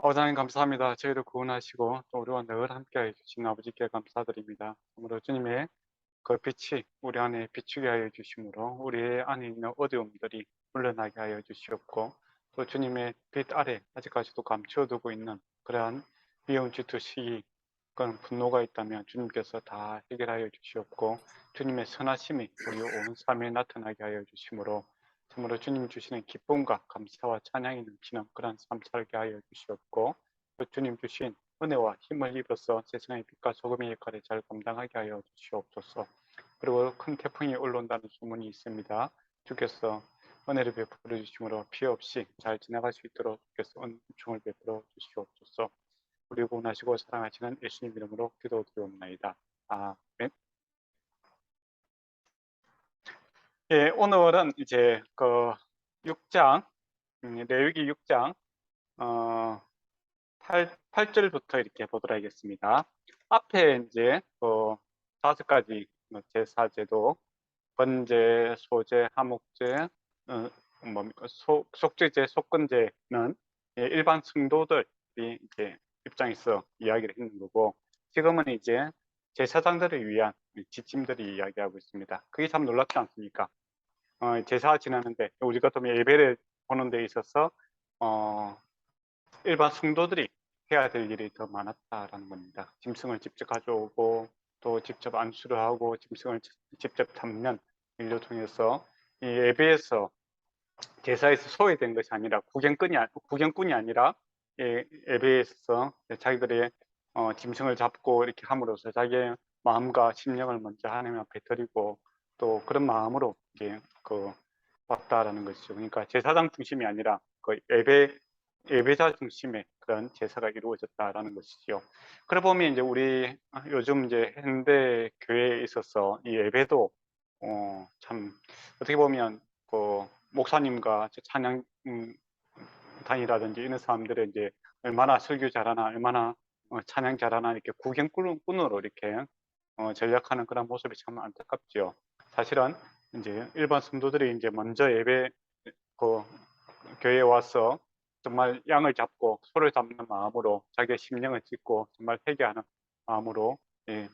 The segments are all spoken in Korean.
하나님 감사합니다. 저희를 구원하시고 또 우리와 늘 함께해 주신 아버지께 감사드립니다. 그러므로 주님의 그 빛이 우리 안에 비추게 하여 주심으로 우리 안에 있는 어두움들이 물러나게 하여 주시옵고, 또 주님의 빛 아래 아직까지도 감추어두고 있는 그러한 미움, 질투, 시기, 그런 분노가 있다면 주님께서 다 해결하여 주시옵고, 주님의 선하심이 우리 온 삶에 나타나게 하여 주심으로 참으로 주님 주시는 기쁨과 감사와 찬양이 넘치는 그런 삶 살게 하여 주시옵고, 또 주님 주신 은혜와 힘을 입어서 세상의 빛과 소금의 역할을 잘 감당하게 하여 주시옵소서. 그리고 큰 태풍이 올라온다는 소문이 있습니다. 주께서 은혜를 베풀어 주심으로 피해 없이 잘 지나갈 수 있도록 주께서 은총을 베풀어 주시옵소서. 우리 구원하시고 사랑하시는 예수님 이름으로 기도드리옵나이다. 아멘. 예, 오늘은 이제 그 6장, 레위기 6장 8절부터 이렇게 보도록 하겠습니다. 앞에 이제 다섯 가지 제사제도, 번제, 소제, 화목제, 속죄제, 속건제는 일반 성도들이 이제 입장에서 이야기를 했는 거고, 지금은 이제 제사장들을 위한 지침들이 이야기하고 있습니다. 그게 참 놀랍지 않습니까? 제사 지내는데 우리 같으면 예배를 보는 데 있어서 일반 성도들이 해야 될 일이 더 많았다라는 겁니다. 짐승을 직접 가져오고 또 직접 안수를 하고 짐승을 직접 잡는 일을 통해서 이 예배에서 제사에서 소외된 것이 아니라 구경꾼이 아니라 예배에서 자기들의 짐승을 잡고 이렇게 함으로써 자기의 마음과 심령을 먼저 하나님 앞에 드리고 또 그런 마음으로 이제 왔다라는 것이죠. 그러니까 제사장 중심이 아니라 예배자 중심의 그런 제사가 이루어졌다라는 것이죠. 그래 보면 이제 우리 요즘 이제 현대 교회에 있어서 이 예배도 참 어떻게 보면 목사님과 찬양 단이라든지 이런 사람들의 이제 얼마나 설교 잘하나, 얼마나 찬양 잘하나 이렇게 구경꾼으로 이렇게 전략하는 그런 모습이 참 안타깝죠. 사실은 이제 일반 성도들이 이제 먼저 예배 교회에 와서 정말 양을 잡고 소를 잡는 마음으로 자기의 심령을 찢고 정말 회개하는 마음으로, 예.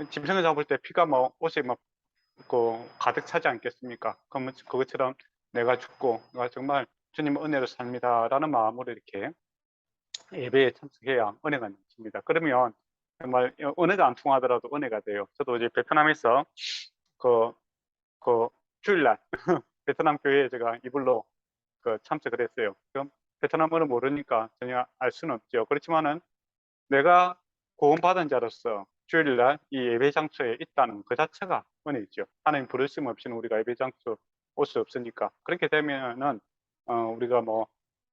짐승을 잡을 때 피가 옷에 가득 차지 않겠습니까? 그러면 그것처럼 내가 죽고 내가 정말 주님 은혜로 삽니다라는 마음으로 이렇게 예배에 참석해야 은혜가 넘칩니다. 그러면 정말 은혜가 안 통하더라도 은혜가 돼요. 저도 이제 베트남에서 그, 주일날 베트남 교회에 제가 이불로 참석을 했어요. 그럼 베트남어를 모르니까 전혀 알 수는 없죠. 그렇지만은 내가 구원받은 자로서 주일날 이 예배 장소에 있다는 그 자체가 은혜죠. 하나님 부르심 없이는 우리가 예배 장소 올 수 없으니까. 그렇게 되면은 우리가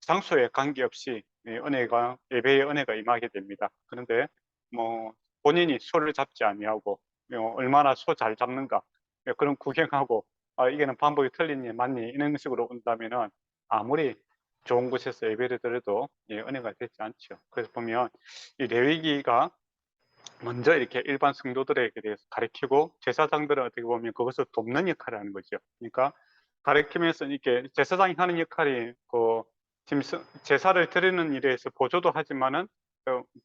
장소에 관계없이 예배의 은혜가 임하게 됩니다. 그런데 본인이 소를 잡지 아니하고 얼마나 소 잘 잡는가 그런 구경하고 이게는 방법이 틀리니 맞니 이런 식으로 온다면은 아무리 좋은 곳에서 예배를 드려도 은혜가 되지 않죠. 그래서 보면 이 레위기가 먼저 이렇게 일반 성도들에게 대해서 가르치고 제사장들은 어떻게 보면 그것을 돕는 역할을 하는 거죠. 그러니까 가르치면서 이렇게 제사장이 하는 역할이 제사를 드리는 일에서 보조도 하지만은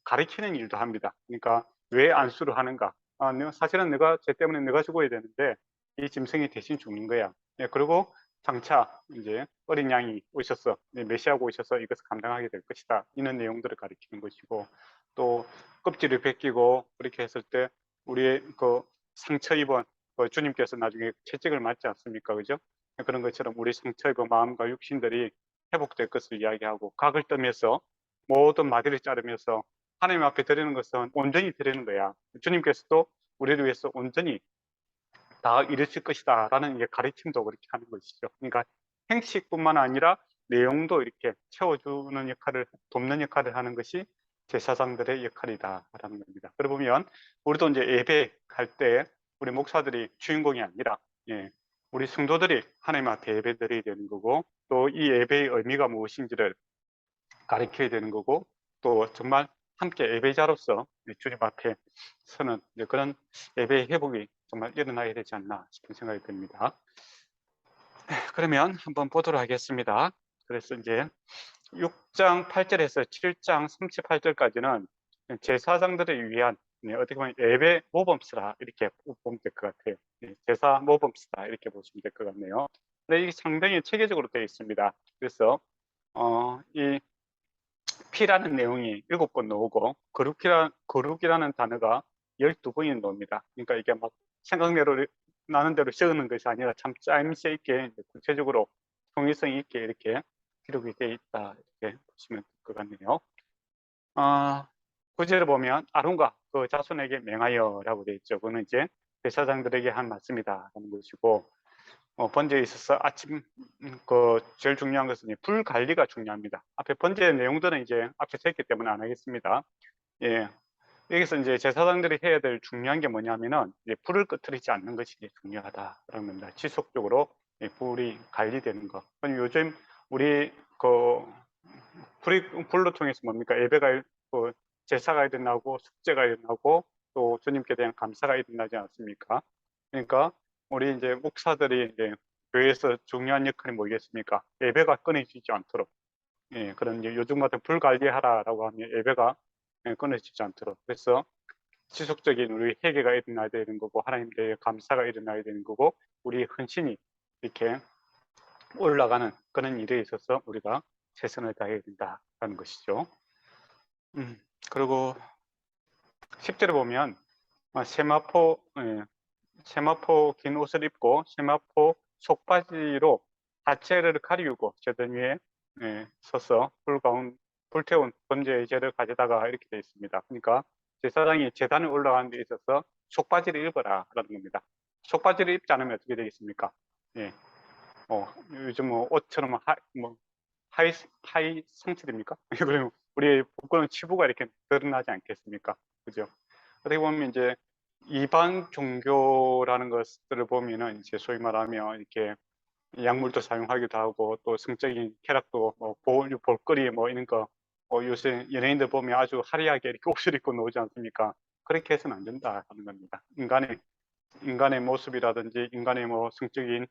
가르치는 일도 합니다. 그러니까 왜 안수를 하는가? 사실은 쟤 때문에 내가 죽어야 되는데 이 짐승이 대신 죽는 거야. 그리고 장차 이제 어린 양이 오셔서 메시아가 오셔서 이것을 감당하게 될 것이다. 이런 내용들을 가르치는 것이고, 또 껍질을 벗기고 그렇게 했을 때 우리의 상처 입은 주님께서 나중에 채찍을 맞지 않습니까? 그죠? 그런 것처럼 우리 상처 입은 마음과 육신들이 회복될 것을 이야기하고, 각을 떠면서 모든 마디를 자르면서 하나님 앞에 드리는 것은 온전히 드리는 거야. 주님께서도 우리를 위해서 온전히 다 이루실 것이다 라는 가르침도 그렇게 하는 것이죠. 그러니까 행식뿐만 아니라 내용도 이렇게 채워주는 역할을, 돕는 역할을 하는 것이 제사장들의 역할이다라는 겁니다. 그러고 보면 우리도 이제 예배할 때 우리 목사들이 주인공이 아니라 우리 성도들이 하나님 앞에 예배드려야 되는 거고, 또 이 예배의 의미가 무엇인지를 가르쳐야 되는 거고, 또 정말 함께 예배자로서 주님 앞에 서는 그런 예배의 회복이 정말 일어나야 되지 않나 싶은 생각이 듭니다. 그러면 한번 보도록 하겠습니다. 그래서 이제 6장 8절에서 7장 38절까지는 제사장들을 위한 어떻게 보면 예배 모범수라 이렇게 보면 될 것 같아요. 제사 모범수라 이렇게 보시면 될 것 같네요. 근데 이게 상당히 체계적으로 되어 있습니다. 그래서 이 피라는 내용이 7번 나오고 거룩이라는 단어가 12번이 나옵니다. 그러니까 이게 막 생각대로 나는 대로 적는 것이 아니라 참 짜임새 있게 구체적으로 통일성 있게 이렇게 기록이 되어 있다 이렇게 보시면 될 것 같네요. 9절을 보면 아론과 그 자손에게 맹하여라고 되어 있죠. 그거는 이제 대사장들에게 한 말씀이다 하는 것이고, 번제에 있어서 아침 그 제일 중요한 것은 불 관리가 중요합니다. 앞에 번제 내용들은 이제 앞에서 했기 때문에 안 하겠습니다. 예. 여기서 이제 제사장들이 해야 될 중요한 게 뭐냐면은 이제 불을 꺼뜨리지 않는 것이 중요하다라는 겁니다. 지속적으로 불이 관리되는 거. 요즘 우리 그 불로 통해서 뭡니까? 예배가 제사가 일어나고 숙제가 일어나고 또 주님께 대한 감사가 일어나지 않습니까? 그러니까 우리 이제 목사들이 이제 교회에서 중요한 역할이 뭐겠습니까? 예배가 끊어지지 않도록 그런 요즘 같은 불 관리하라라고 하면 예배가 끊어지지 않도록 그래서 지속적인 우리 회개가 일어나야 되는 거고 하나님께 감사가 일어나야 되는 거고 우리 헌신이 이렇게 올라가는 그런 일에 있어서 우리가 최선을 다해야 된다는 것이죠. 그리고 10절에 보면 세마포 긴 옷을 입고 세마포 속바지로 하체를 가리우고 제단 위에 서서 불태운 번제의 제를 가져다가 이렇게 되어 있습니다. 그러니까 제사장이 제단에 올라가는 데 있어서 속바지를 입어라 라는 겁니다. 속바지를 입지 않으면 어떻게 되겠습니까? 예. 요즘 뭐 옷처럼 하이 성체됩니까? 그러면 우리 부끄러운 치부가 이렇게 드러나지 않겠습니까? 그죠? 어떻게 보면 이제 이방 종교라는 것들을 보면은 이제 소위 말하면 이렇게 약물도 사용하기도 하고 또 성적인 쾌락도 뭐 볼거리 뭐 이런 거 요새 연예인들 보면 아주 화려하게 이렇게 옷을 입고 나오지 않습니까? 그렇게 해서는 안 된다 하는 겁니다. 인간의 모습이라든지 인간의 뭐 성적인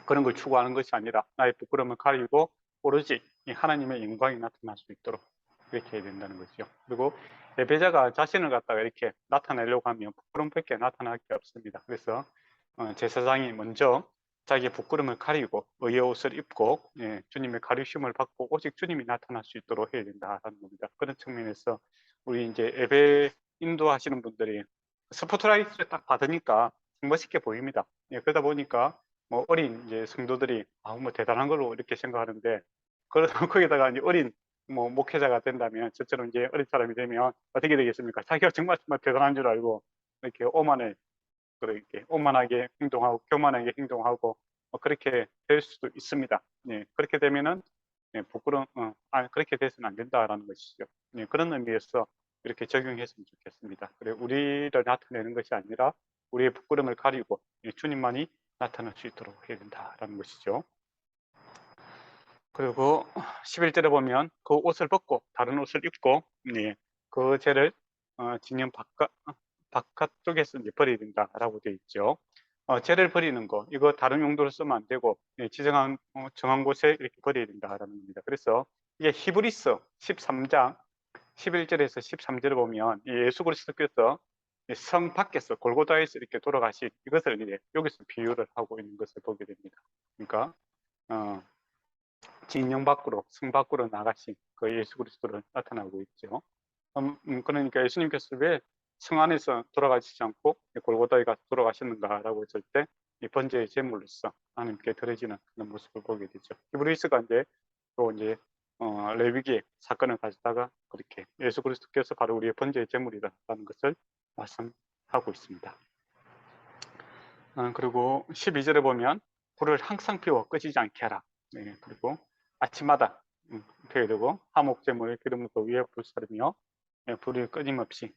그런 걸 추구하는 것이 아니라 나의 부끄러움을 가리고 오로지 하나님의 영광이 나타날 수 있도록 그렇게 해야 된다는 것이죠. 그리고 예배자가 자신을 갖다가 이렇게 나타내려고 하면 부끄러움밖에 나타날 게 없습니다. 그래서 제사장이 먼저 자기의 부끄러움을 가리고 의의 옷을 입고 주님의 가르침을 받고 오직 주님이 나타날 수 있도록 해야 된다는 겁니다. 그런 측면에서 우리 이제 예배 인도하시는 분들이 스포트라이트를 딱 받으니까 멋있게 보입니다. 그러다 보니까 뭐 어린 이제 성도들이 뭐 대단한 걸로 이렇게 생각하는데 거기다가 이제 어린 뭐 목회자가 된다면 저처럼 이제 어린 사람이 되면 어떻게 되겠습니까? 자기가 정말 대단한 줄 알고 이렇게 그렇게 오만하게 행동하고 교만하게 행동하고 그렇게 될 수도 있습니다. 그렇게 되면은 부끄러운 그렇게 돼서는 안 된다라는 것이죠. 그런 의미에서 이렇게 적용했으면 좋겠습니다. 그래 우리를 나타내는 것이 아니라 우리의 부끄러움을 가리고 주님만이 나타날 수 있도록 해야 된다라는 것이죠. 그리고 11절에 보면 그 옷을 벗고 다른 옷을 입고 그 죄를 진영 바깥쪽에서 이제 버려야 된다라고 되어 있죠. 죄를 버리는 거 이거 다른 용도로 쓰면 안 되고 지정한 정한 곳에 이렇게 버려야 된다라는 겁니다. 그래서 이게 히브리서 13장 11절에서 13절을 보면 예수 그리스도께서 성 밖에서 골고다에서 이렇게 돌아가신 이것을 이제 여기서 비유를 하고 있는 것을 보게 됩니다. 그러니까 진영 밖으로 성 밖으로 나가신 그 예수 그리스도를 나타나고 있죠. 그러니까 예수님께서 왜 성 안에서 돌아가시지 않고 골고다에 가서 돌아가셨는가라고 했을 때 이 번제의 제물로서 하나님께 드려지는 그런 모습을 보게 되죠. 히브리서가 이제 또 이제 레위기의 사건을 가져다가 그렇게 예수 그리스도께서 바로 우리의 번제의 제물이다라는 것을 말씀하고 있습니다. 그리고 12절에 보면 불을 항상 피워 끄지지 않게 하라. 그리고 아침마다 피워야 되고 화목제물 기름부터 위에 불사르며 불을 끊임없이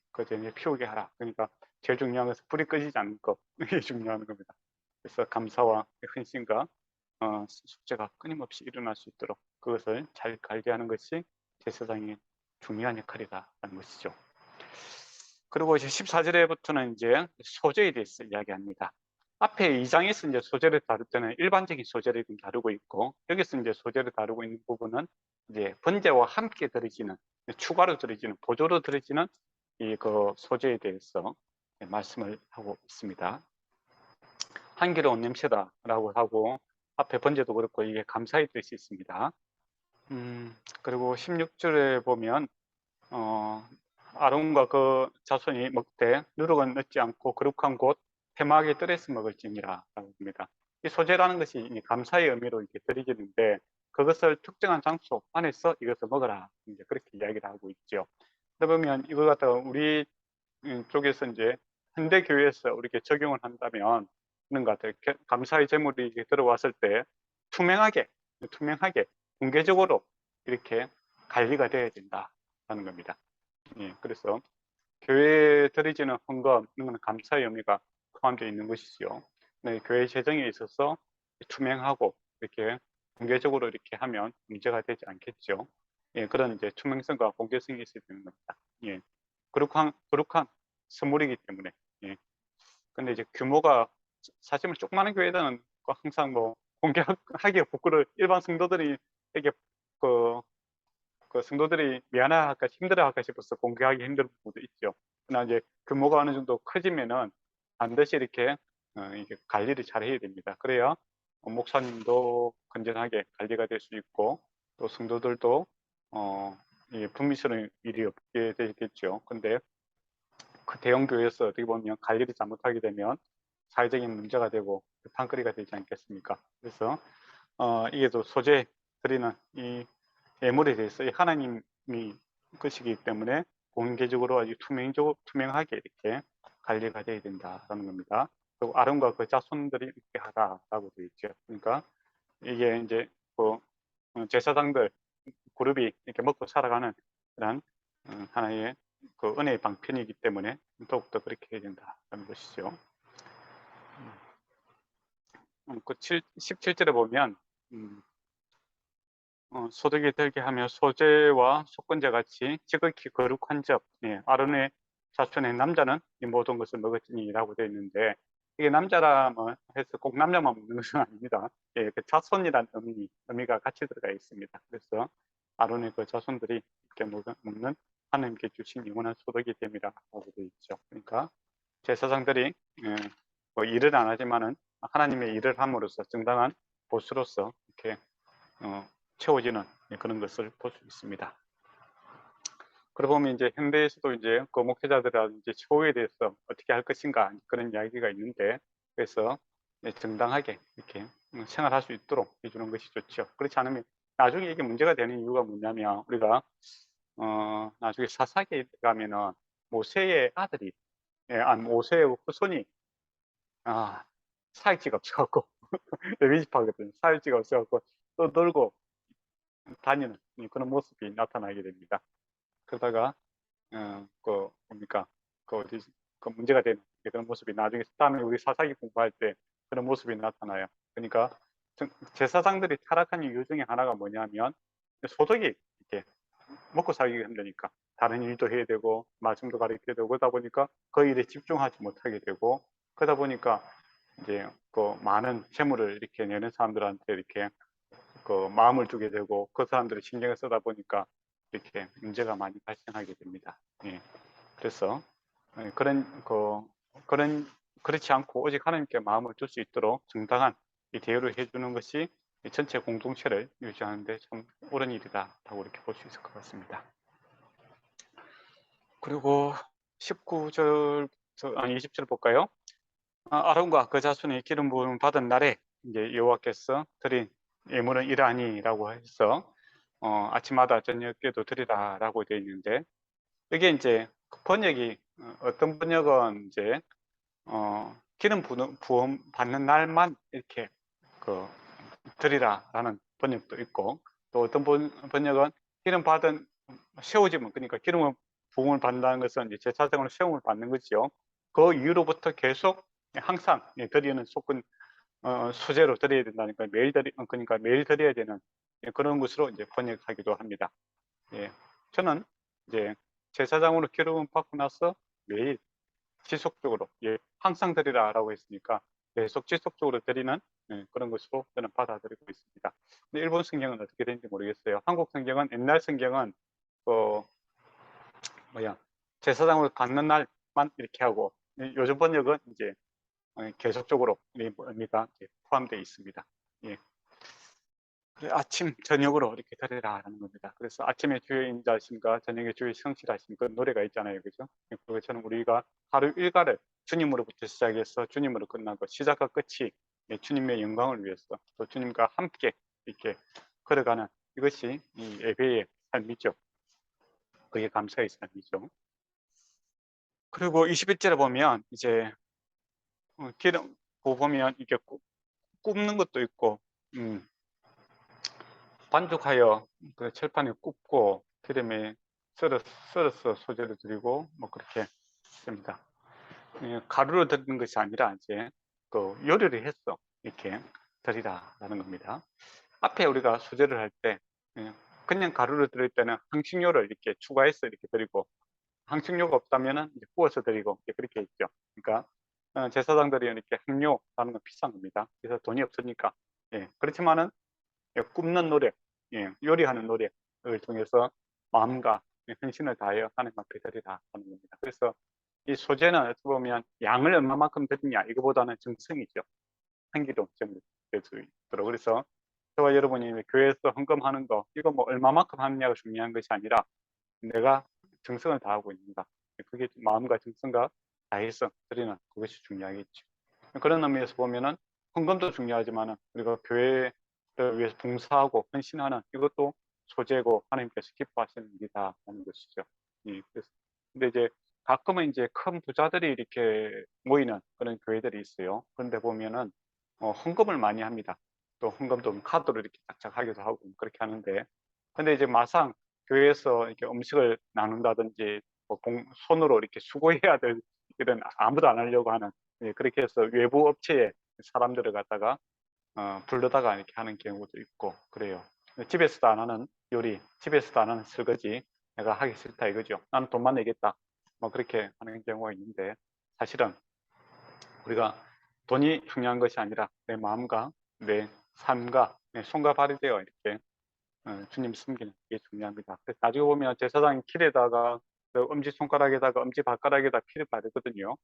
피우게 하라. 그러니까 제일 중요한 것은 불이 꺼지지 않는 것 이게 중요한 겁니다. 그래서 감사와 헌신과 숙제가 끊임없이 일어날 수 있도록 그것을 잘 관리하는 것이 제사장의 중요한 역할이다라는 것이죠. 그리고 이제 14절에부터는 이제 소재에 대해서 이야기합니다. 앞에 2장에서 이제 소재를 다룰 때는 일반적인 소재를 다루고 있고 여기서 이제 소재를 다루고 있는 부분은 이제 번제와 함께 드려지는, 추가로 드려지는, 보조로 드려지는 이 그 소재에 대해서 말씀을 하고 있습니다. 향기로운 냄새다라고 하고, 앞에 번제도 그렇고 이게 감사의 뜻이 있습니다. 그리고 16절에 보면 아론과 그 자손이 먹되 누룩은 넣지 않고 거룩한 곳 회막의 뜰에서 먹을지니라 라고 합니다. 이 소재라는 것이 감사의 의미로 이렇게 드려지는데, 그것을 특정한 장소 안에서 이것을 먹어라, 이제 그렇게 이야기를 하고 있죠. 그러면 이걸 갖다가 우리 쪽에서 이제 현대 교회에서 이렇게 적용을 한다면 그런 것 같아요. 감사의 제물이 이렇게 들어왔을 때 투명하게 공개적으로 이렇게 관리가 되어야 된다는 겁니다. 예, 그래서 교회에 드려지는 헌금, 이런 감사의 의미가 포함되어 있는 것이죠. 네, 교회 재정에 있어서 투명하고 이렇게 공개적으로 이렇게 하면 문제가 되지 않겠죠. 예, 그런 이제 투명성과 공개성이 있어야 되는 겁니다. 예, 거룩한 선물이기 때문에. 예. 근데 이제 규모가 사실 조그마한 교회들은 항상 뭐 공개하기가 부끄러워, 일반 성도들이 이게 그 성도들이 미안해할까 힘들어할까 싶어서 공개하기 힘든 부분도 있죠. 그러나 이제 규모가 어느 정도 커지면은 반드시 이렇게 관리를 잘 해야 됩니다. 그래야 목사님도 건전하게 관리가 될 수 있고, 또 성도들도 불미스러운 일이 없게 되겠죠. 근데 그 대형 교회에서 어떻게 보면 관리를 잘못하게 되면 사회적인 문제가 되고 판거리가 되지 않겠습니까? 그래서 이게 또 소재 드리는 이 예물에 대해서 하나님이 것이기 때문에 공개적으로 아주 투명하게 이렇게 관리가 돼야 된다라는 겁니다. 그리고 아론과 그 자손들이 이렇게 하라라고 되어 있죠. 그러니까 이게 이제 그 제사장들 그룹이 이렇게 먹고 살아가는 그런 하나의 그 은혜의 방편이기 때문에 더욱더 그렇게 해야 된다는 것이죠. 그 17절에 보면 소득이 들게 하며 소재와 속건제 같이 지극히 거룩한 적, 아론의 자손의 남자는 이 모든 것을 먹었으니라고 되어 있는데, 이게 남자라 해서 꼭 남자만 먹는 것은 아닙니다. 예, 그 자손이란 의미가 같이 들어가 있습니다. 그래서 아론의 그 자손들이 이렇게 먹는 하나님께 주신 영원한 소득이 됨이라고 되어 있죠. 그러니까 제사장들이 뭐 일을 안 하지만은 하나님의 일을 함으로써 정당한 보수로서 이렇게 채워지는 그런 것을 볼 수 있습니다. 그러고 보면 이제 현대에서도 이제 그 목회자들이라든지 처우에 대해서 어떻게 할 것인가 그런 이야기가 있는데, 그래서 정당하게 이렇게 생활할 수 있도록 해주는 것이 좋죠. 그렇지 않으면 나중에 이게 문제가 되는 이유가 뭐냐면, 우리가 나중에 사사기에 가면은 모세의 아들이 모세의 후손이 사익지가 없어갖고 레위지파거든. 사익지가 없어갖고 또 놀고 다니는 그런 모습이 나타나게 됩니다. 그러다가 뭡니까 그 문제가 되는 그런 모습이 나중에 다음에 우리 사사기 공부할 때 그런 모습이 나타나요. 그러니까 제사장들이 타락한 이유 중에 하나가 뭐냐면 소득이 이렇게 먹고 살기가 힘드니까 다른 일도 해야 되고 말씀도 가르쳐야 되고, 그러다 보니까 그 일에 집중하지 못하게 되고, 그러다 보니까 이제 그 많은 재물을 이렇게 내는 사람들한테 이렇게 그 마음을 두게 되고, 그 사람들이 신경을 쓰다 보니까 이렇게 문제가 많이 발생하게 됩니다. 예. 그래서 그렇지 않고 오직 하나님께 마음을 둘 수 있도록 정당한 이 대우를 해주는 것이 이 전체 공동체를 유지하는데 참 옳은 일이다라고 이렇게 볼 수 있을 것 같습니다. 그리고 19절, 20절 볼까요? 아론과 그 자손이 기름 부음 받은 날에 이제 여호와께서 드린 예물은 이러하니라고 해서 아침마다 저녁에도 드리라라고 되어 있는데, 이게 이제 번역이 어떤 번역은 이제 기름 부음 받는 날만 이렇게 그 드리라라는 번역도 있고, 또 어떤 번역은 기름 받은 세워지면, 그러니까 기름 부음을 받는다는 것은 이제 제사장으로 세움을 받는 거죠. 그 이후로부터 계속 항상 드리는 속근 수제로 드려야 된다니까 그러니까 매일 드려야 되는 그런 것으로 이제 번역하기도 합니다. 예, 저는 이제 제사장으로 기름을 받고 나서 매일 지속적으로 항상 드리라라고 했으니까 계속 지속적으로 드리는 그런 것으로 저는 받아들이고 있습니다. 근데 일본 성경은 어떻게 되는지 모르겠어요. 한국 성경은 옛날 성경은 그 제사장으로 받는 날만 이렇게 하고 요즘 번역은 이제 계속적으로 뭡니까 포함되어 있습니다. 예. 아침 저녁으로 이렇게 드리라라는 겁니다. 그래서 아침에 주의 인자하심과 저녁에 주의 성실하심 그 노래가 있잖아요, 그죠? 그것처럼 우리가 하루 일과를 주님으로부터 시작해서 주님으로 끝나고 시작과 끝이 주님의 영광을 위해서 또 주님과 함께 이렇게 걸어가는 이것이 이 예배의 삶이죠. 그게 감사의 삶이죠. 그리고 21절에 보면 이제 기름 보면 이게 굽는 것도 있고 반죽하여 그 철판에 굽고 기름에 썰어서 소재를 드리고 뭐 그렇게 됩니다. 가루로 드리는 것이 아니라 이제 그 요리를 해서 이렇게 드리라라는 겁니다. 앞에 우리가 소재를 할 때 그냥 가루를 드릴 때는 향신료를 이렇게 추가해서 이렇게 드리고 향신료가 없다면은 이제 구워서 드리고 그렇게 있죠. 그러니까 제사장들이 이렇게 향료라는 건 비싼 겁니다. 그래서 돈이 없으니까 그렇지만은 굽는 노력, 요리하는 노력을 통해서 마음과 헌신을 다하여 하나님 앞에 드리라 하는 겁니다. 그래서 이 소재는 어떻게 보면 양을 얼마만큼 드리냐 이거보다는 정성이죠. 한기도 될수 있도록. 그래서 저와 여러분이 교회에서 헌금하는 거 이거 뭐 얼마만큼 하느냐가 중요한 것이 아니라 내가 정성을 다하고 있는가, 그게 마음과 정성과 다해서 드리는 그것이 중요하겠죠. 그런 의미에서 보면은 헌금도 중요하지만 우리가 교회를 위해서 봉사하고 헌신하는 이것도 소재고 하나님께서 기뻐하시는 일이다 하는 것이죠. 근데 이제 가끔은 이제 큰 부자들이 이렇게 모이는 그런 교회들이 있어요. 그런데 보면은 헌금을 많이 합니다. 또 헌금도 카드로 이렇게 짝짝 하기도 하고 그렇게 하는데, 근데 이제 막상 교회에서 이렇게 음식을 나눈다든지 뭐 손으로 이렇게 수고해야 될 일은 아무도 안 하려고 하는, 그렇게 해서 외부 업체에 사람들을 갖다가 불러다가 이렇게 하는 경우도 있고 그래요. 집에서도 안 하는 요리, 집에서도 안 하는 설거지 내가 하기 싫다 이거죠. 나는 돈만 내겠다 뭐 그렇게 하는 경우가 있는데, 사실은 우리가 돈이 중요한 것이 아니라 내 마음과 내 삶과 내 손과 발이 되어 이렇게 주님 섬기는 게 중요합니다. 그래서 나중에 보면 제사장 길에다가 엄지손가락에다가 엄지발가락에다 피를 바르거든요.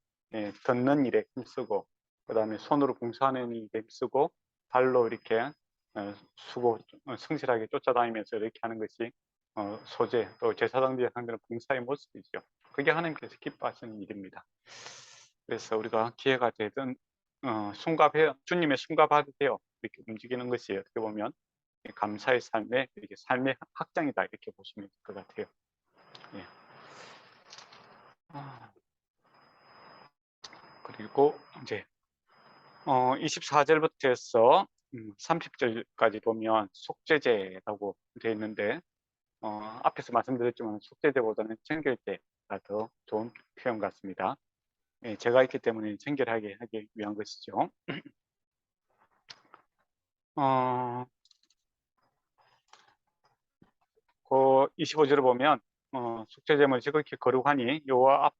걷는 일에 힘쓰고, 그 다음에 손으로 봉사하는 일에 힘쓰고, 발로 이렇게 성실하게 쫓아다니면서 이렇게 하는 것이 소재, 또 제사장들이 상대는 봉사의 모습이죠. 그게 하나님께서 기뻐하시는 일입니다. 그래서 우리가 기회가 되든 주님의 손과 발이 되어 이렇게 움직이는 것이 어떻게 보면 감사의 삶의 이렇게 삶의 확장이다 이렇게 보시면 될 것 같아요. 예. 그리고 이제 24절부터 해서 30절까지 보면 속죄제라고 되어 있는데, 앞에서 말씀드렸지만 속죄제보다는 정결제가 더 좋은 표현 같습니다. 제가 있기 때문에 정결하게 하기 위한 것이죠. 그 25절을 보면 속죄제물 지극히 거룩하니 여호와 앞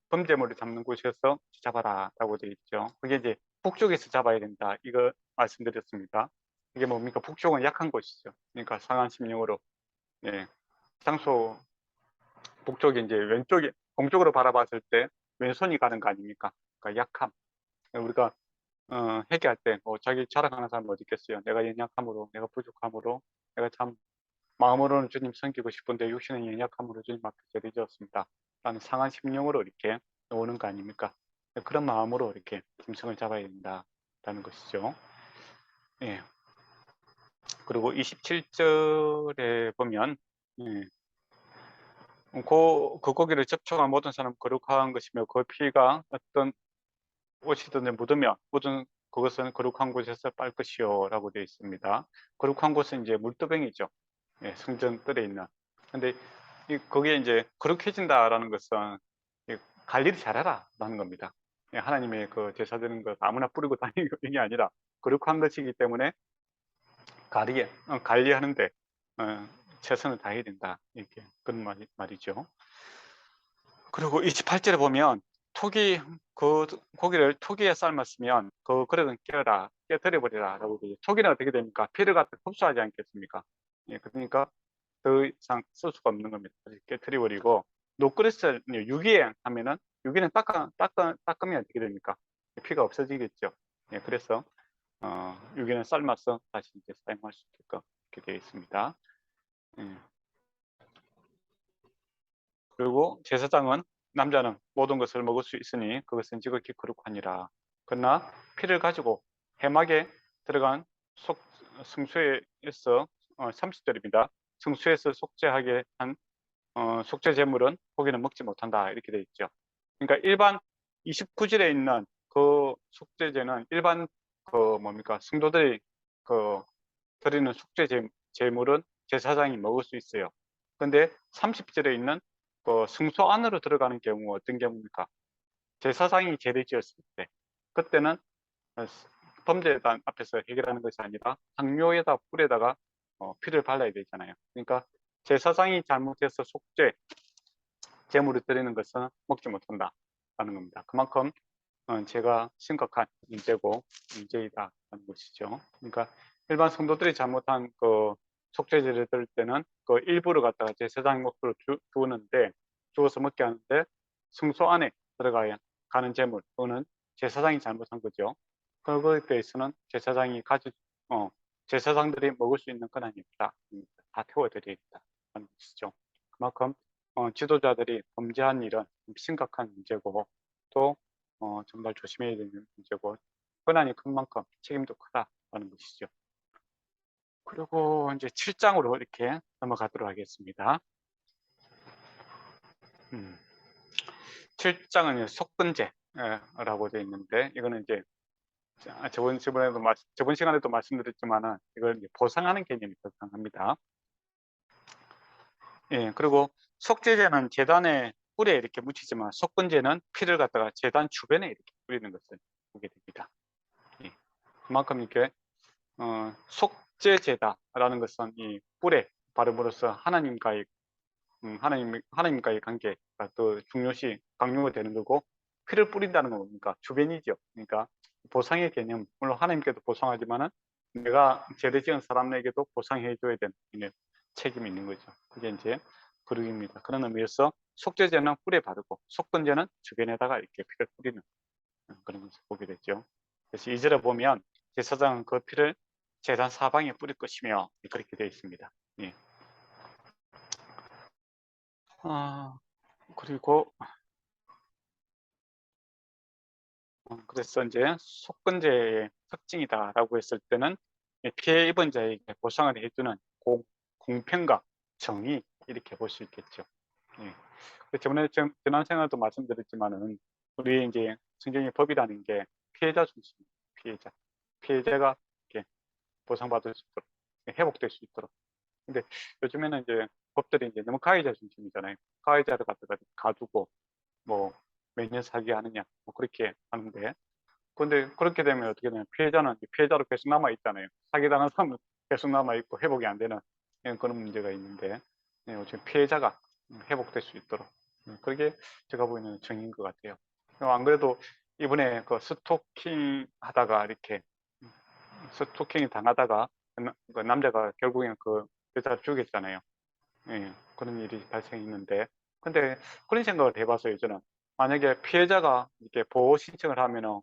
범죄물을 잡는 곳에서 잡아라 라고 되어 있죠. 그게 이제 북쪽에서 잡아야 된다 이거 말씀드렸습니다. 이게 뭡니까? 북쪽은 약한 곳이죠. 그러니까 상한 심령으로 상소 북쪽이 이제 왼쪽에 동쪽으로 바라봤을 때 왼손이 가는 거 아닙니까? 그러니까 약함. 우리가 회개할 때 자기 자랑하는 사람 어디 있겠어요? 내가 연약함으로, 내가 부족함으로, 내가 참 마음으로는 주님 섬기고 싶은데 육신의 연약함으로 주님 앞에 죄지었습니다 라는 상한 심령으로 이렇게 오는 거 아닙니까? 그런 마음으로 이렇게 짐승을 잡아야 된다라는 것이죠. 예. 그리고 27절에 보면 그 고기를 접촉한 모든 사람 거룩한 것이며 그 피가 어떤 옷이든 묻으면 묻은 그것은 거룩한 곳에서 빨 것이요 라고 되어 있습니다. 거룩한 곳은 이제 물두병이죠. 성전 뜰에 있는. 근데 거기에 이제 거룩해진다라는 것은 관리를 잘해라 라는 겁니다. 하나님의 그 제사 드리는 것 아무나 뿌리고 다니는 게 아니라 거룩한 것이기 때문에 관리하는데 최선을 다해야 된다 이렇게 그런 말이죠. 그리고 28절에 보면 그 고기를 톡에 삶았으면 그 그릇은 깨뜨려 버리라라고 그러죠. 톡에는 어떻게 됩니까? 피를 갖다 흡수하지 않겠습니까? 예, 그러니까 더 이상 쓸 수가 없는 겁니다. 깨뜨려 버리고 노그릇을 유기에 하면은 유기는 닦으면 어떻게 됩니까? 피가 없어지겠죠. 예, 그래서 유기는 삶아서 다시 이제 사용할 수 있게끔 이렇게 되어 있습니다. 예. 그리고 제사장은 남자는 모든 것을 먹을 수 있으니 그것은 지극히 거룩하니라. 그러나 피를 가지고 해막에 들어간 성소에서 30절입니다. 성소에서 속죄하게 한 속죄 제물은 고기는 먹지 못한다 이렇게 되어 있죠. 그러니까 일반 29절에 있는 그 속죄제는 일반 그 뭡니까 성도들이 그 드리는 속죄 제물은 제사장이 먹을 수 있어요. 근데 30절에 있는 그 성소 안으로 들어가는 경우 어떤 경우입니까? 제사장이 제를 지었을 때 그때는 범죄단 앞에서 해결하는 것이 아니라 향료에다 뿔에다가 피를 발라야 되잖아요. 그러니까 제사장이 잘못해서 속죄 제물을 드리는 것은 먹지 못한다라는 겁니다. 그만큼 제가 심각한 문제이다라는 것이죠. 그러니까 일반 성도들이 잘못한 그 속죄제를 드릴 때는 그 일부를 갖다가 제사장 몫으로 주는데 주어서 먹게 하는데 성소 안에 들어가야 가는 제물 또는 제사장이 잘못한 거죠. 그거에 대해서는 제사장들이 먹을 수 있는 권한이 없다. 다 태워드려야 된다는 것이죠. 그만큼 지도자들이 범죄한 일은 심각한 문제고 또 정말 조심해야 되는 문제고 권한이 큰 만큼 책임도 크다라는 것이죠. 그리고 이제 7장으로 이렇게 넘어가도록 하겠습니다. 7장은 속건제라고 되어 있는데 이거는 이제 저번 시간에도 말씀드렸지만은 이걸 이제 보상하는 개념이 더 강합니다. 예, 그리고 속죄제는 제단의 뿔에 이렇게 묻히지만 속건제는 피를 갖다가 제단 주변에 이렇게 뿌리는 것을 보게 됩니다. 예, 그만큼 이렇게 속죄제다라는 것은 이 뿔에 바름으로써 하나님과의 관계가 또 중요시 강요가 되는 거고 피를 뿌린다는 건 뭡니까? 주변이죠. 그러니까 보상의 개념, 물론 하나님께도 보상하지만은 내가 죄를 지은 사람에게도 보상해 줘야 되는 책임이 있는 거죠. 그게 이제 거룩입니다. 그런 의미에서 속죄제는 뿔에 바르고 속건제는 주변에다가 이렇게 피를 뿌리는 그런 것을 보게 됐죠. 그래서 2절에 보면 제사장은 그 피를 제단 사방에 뿌릴 것이며 그렇게 되어 있습니다. 예. 그리고 그래서 이제 속건제의 특징이다라고 했을 때는 피해 입은 자에게 보상을 해주는 공평과 정의 이렇게 볼 수 있겠죠. 예. 지난 생활도 말씀드렸지만은 우리 이제 성경의 법이라는 게 피해자 중심, 피해자가 이렇게 보상받을 수 있도록 회복될 수 있도록. 근데 요즘에는 이제 법들이 이제 너무 가해자 중심이잖아요. 가해자를 갖다가 가두고 뭐 매년 사기 하느냐 뭐 그렇게 하는데 근데 그렇게 되면 어떻게 되냐면 피해자는 피해자로 계속 남아 있잖아요. 사기당한 사람은 계속 남아 있고 회복이 안 되는 그런 문제가 있는데 요즘 피해자가 회복될 수 있도록 그게 제가 보기에는 정인 것 같아요. 안 그래도 이번에 그 스토킹 하다가 이렇게 스토킹 당하다가 그 남자가 결국에는 그 여자를 죽였잖아요. 예, 그런 일이 발생했는데 근데 그런 생각을 해봤어요. 저는 만약에 피해자가 이렇게 보호 신청을 하면은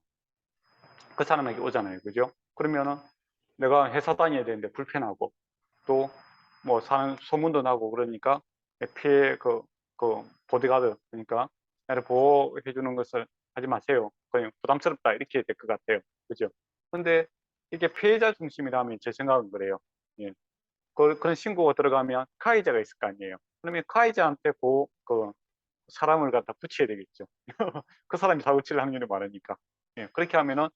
그 사람에게 오잖아요. 그죠? 그러면은 내가 회사 다녀야 되는데 불편하고 또 뭐 사는 소문도 나고 그러니까 피해 그 보디가드 그러니까 나를 보호해 주는 것을 하지 마세요. 그냥 부담스럽다 이렇게 될 것 같아요. 그죠? 근데 이게 피해자 중심이라면 제 생각은 그래요. 예. 그런 신고가 들어가면 가해자가 있을 거 아니에요. 그러면 가해자한테 그 사람을 갖다 붙여야 되겠죠. 그 사람이 사고 칠 확률이 많으니까. 예, 그렇게 하면은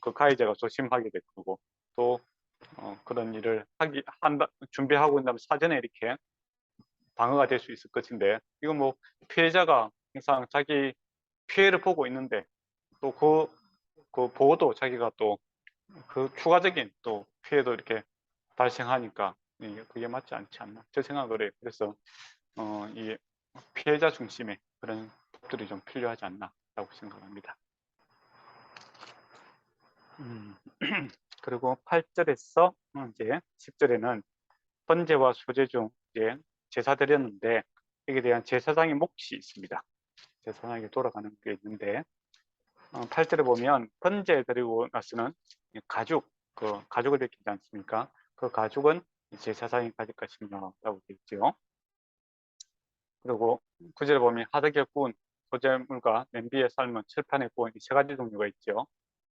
그 가해자가 조심하게 될 거고 또 그런 일을 준비하고 난 다음에 사전에 이렇게 방어가 될 수 있을 것인데 이건 뭐 피해자가 항상 자기 피해를 보고 있는데 또 그 보호도 자기가 또 그 추가적인 또 피해도 이렇게 발생하니까 그게 맞지 않지 않나 제 생각을 해요. 그래서 이 피해자 중심의 그런 법들이 좀 필요하지 않나 라고 생각합니다. 그리고 8절에서 이제 10절에는 번제와 소제 중 이제 제사 드렸는데 여기에 대한 제사장의 몫이 있습니다. 제사장에게 돌아가는 게 있는데 8절에 보면 번제 드리고 나서는 가죽을 베끼지 않습니까? 그 가죽은 제사장이 가질 것이며 라고 되어 있죠. 그리고 9절에 보면 하드게 구운 소재물과 냄비에 삶은 철판에 구운 이 세 가지 종류가 있죠.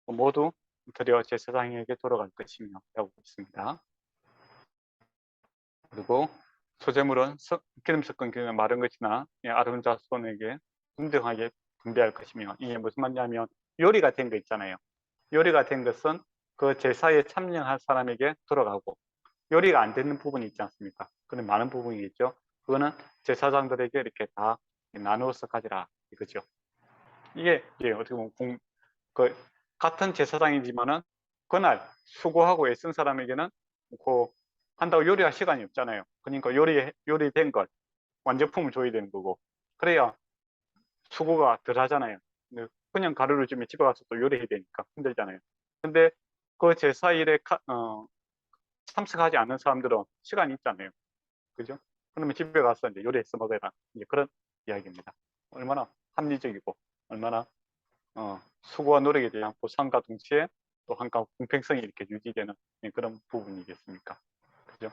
모두 드려 제사장에게 돌아갈 것이며 라고 있습니다. 그리고 소재물은 기름 섞은 마른 것이나 아론 자손에게 동등하게 분배할 것이며, 이게 무슨 말이냐면 요리가 된 거 있잖아요. 요리가 된 것은 그 제사에 참여할 사람에게 돌아가고, 요리가 안 되는 부분이 있지 않습니까? 그런 많은 부분이겠죠. 그거는 제사장들에게 이렇게 다 나누어서 가지라 이거죠. 이게 어떻게 보면 그 같은 제사장이지만은 그날 수고하고 애쓴 사람에게는 그 한다고 요리할 시간이 없잖아요. 그러니까 요리된 걸 완제품을 줘야 되는 거고, 그래야 수고가 덜 하잖아요. 그냥 가루를 주면 집에 가서 또 요리해야 되니까 힘들잖아요. 근데 그 제사일에 참석하지 않는 사람들은 시간이 있잖아요. 그죠? 그러면 집에 가서 이제 요리해서 먹어라. 이제 그런 이야기입니다. 얼마나 합리적이고, 얼마나 수고와 노력에 대한 보상과 동시에 또 한가 공평성이 이렇게 유지되는 그런 부분이겠습니까? 그죠?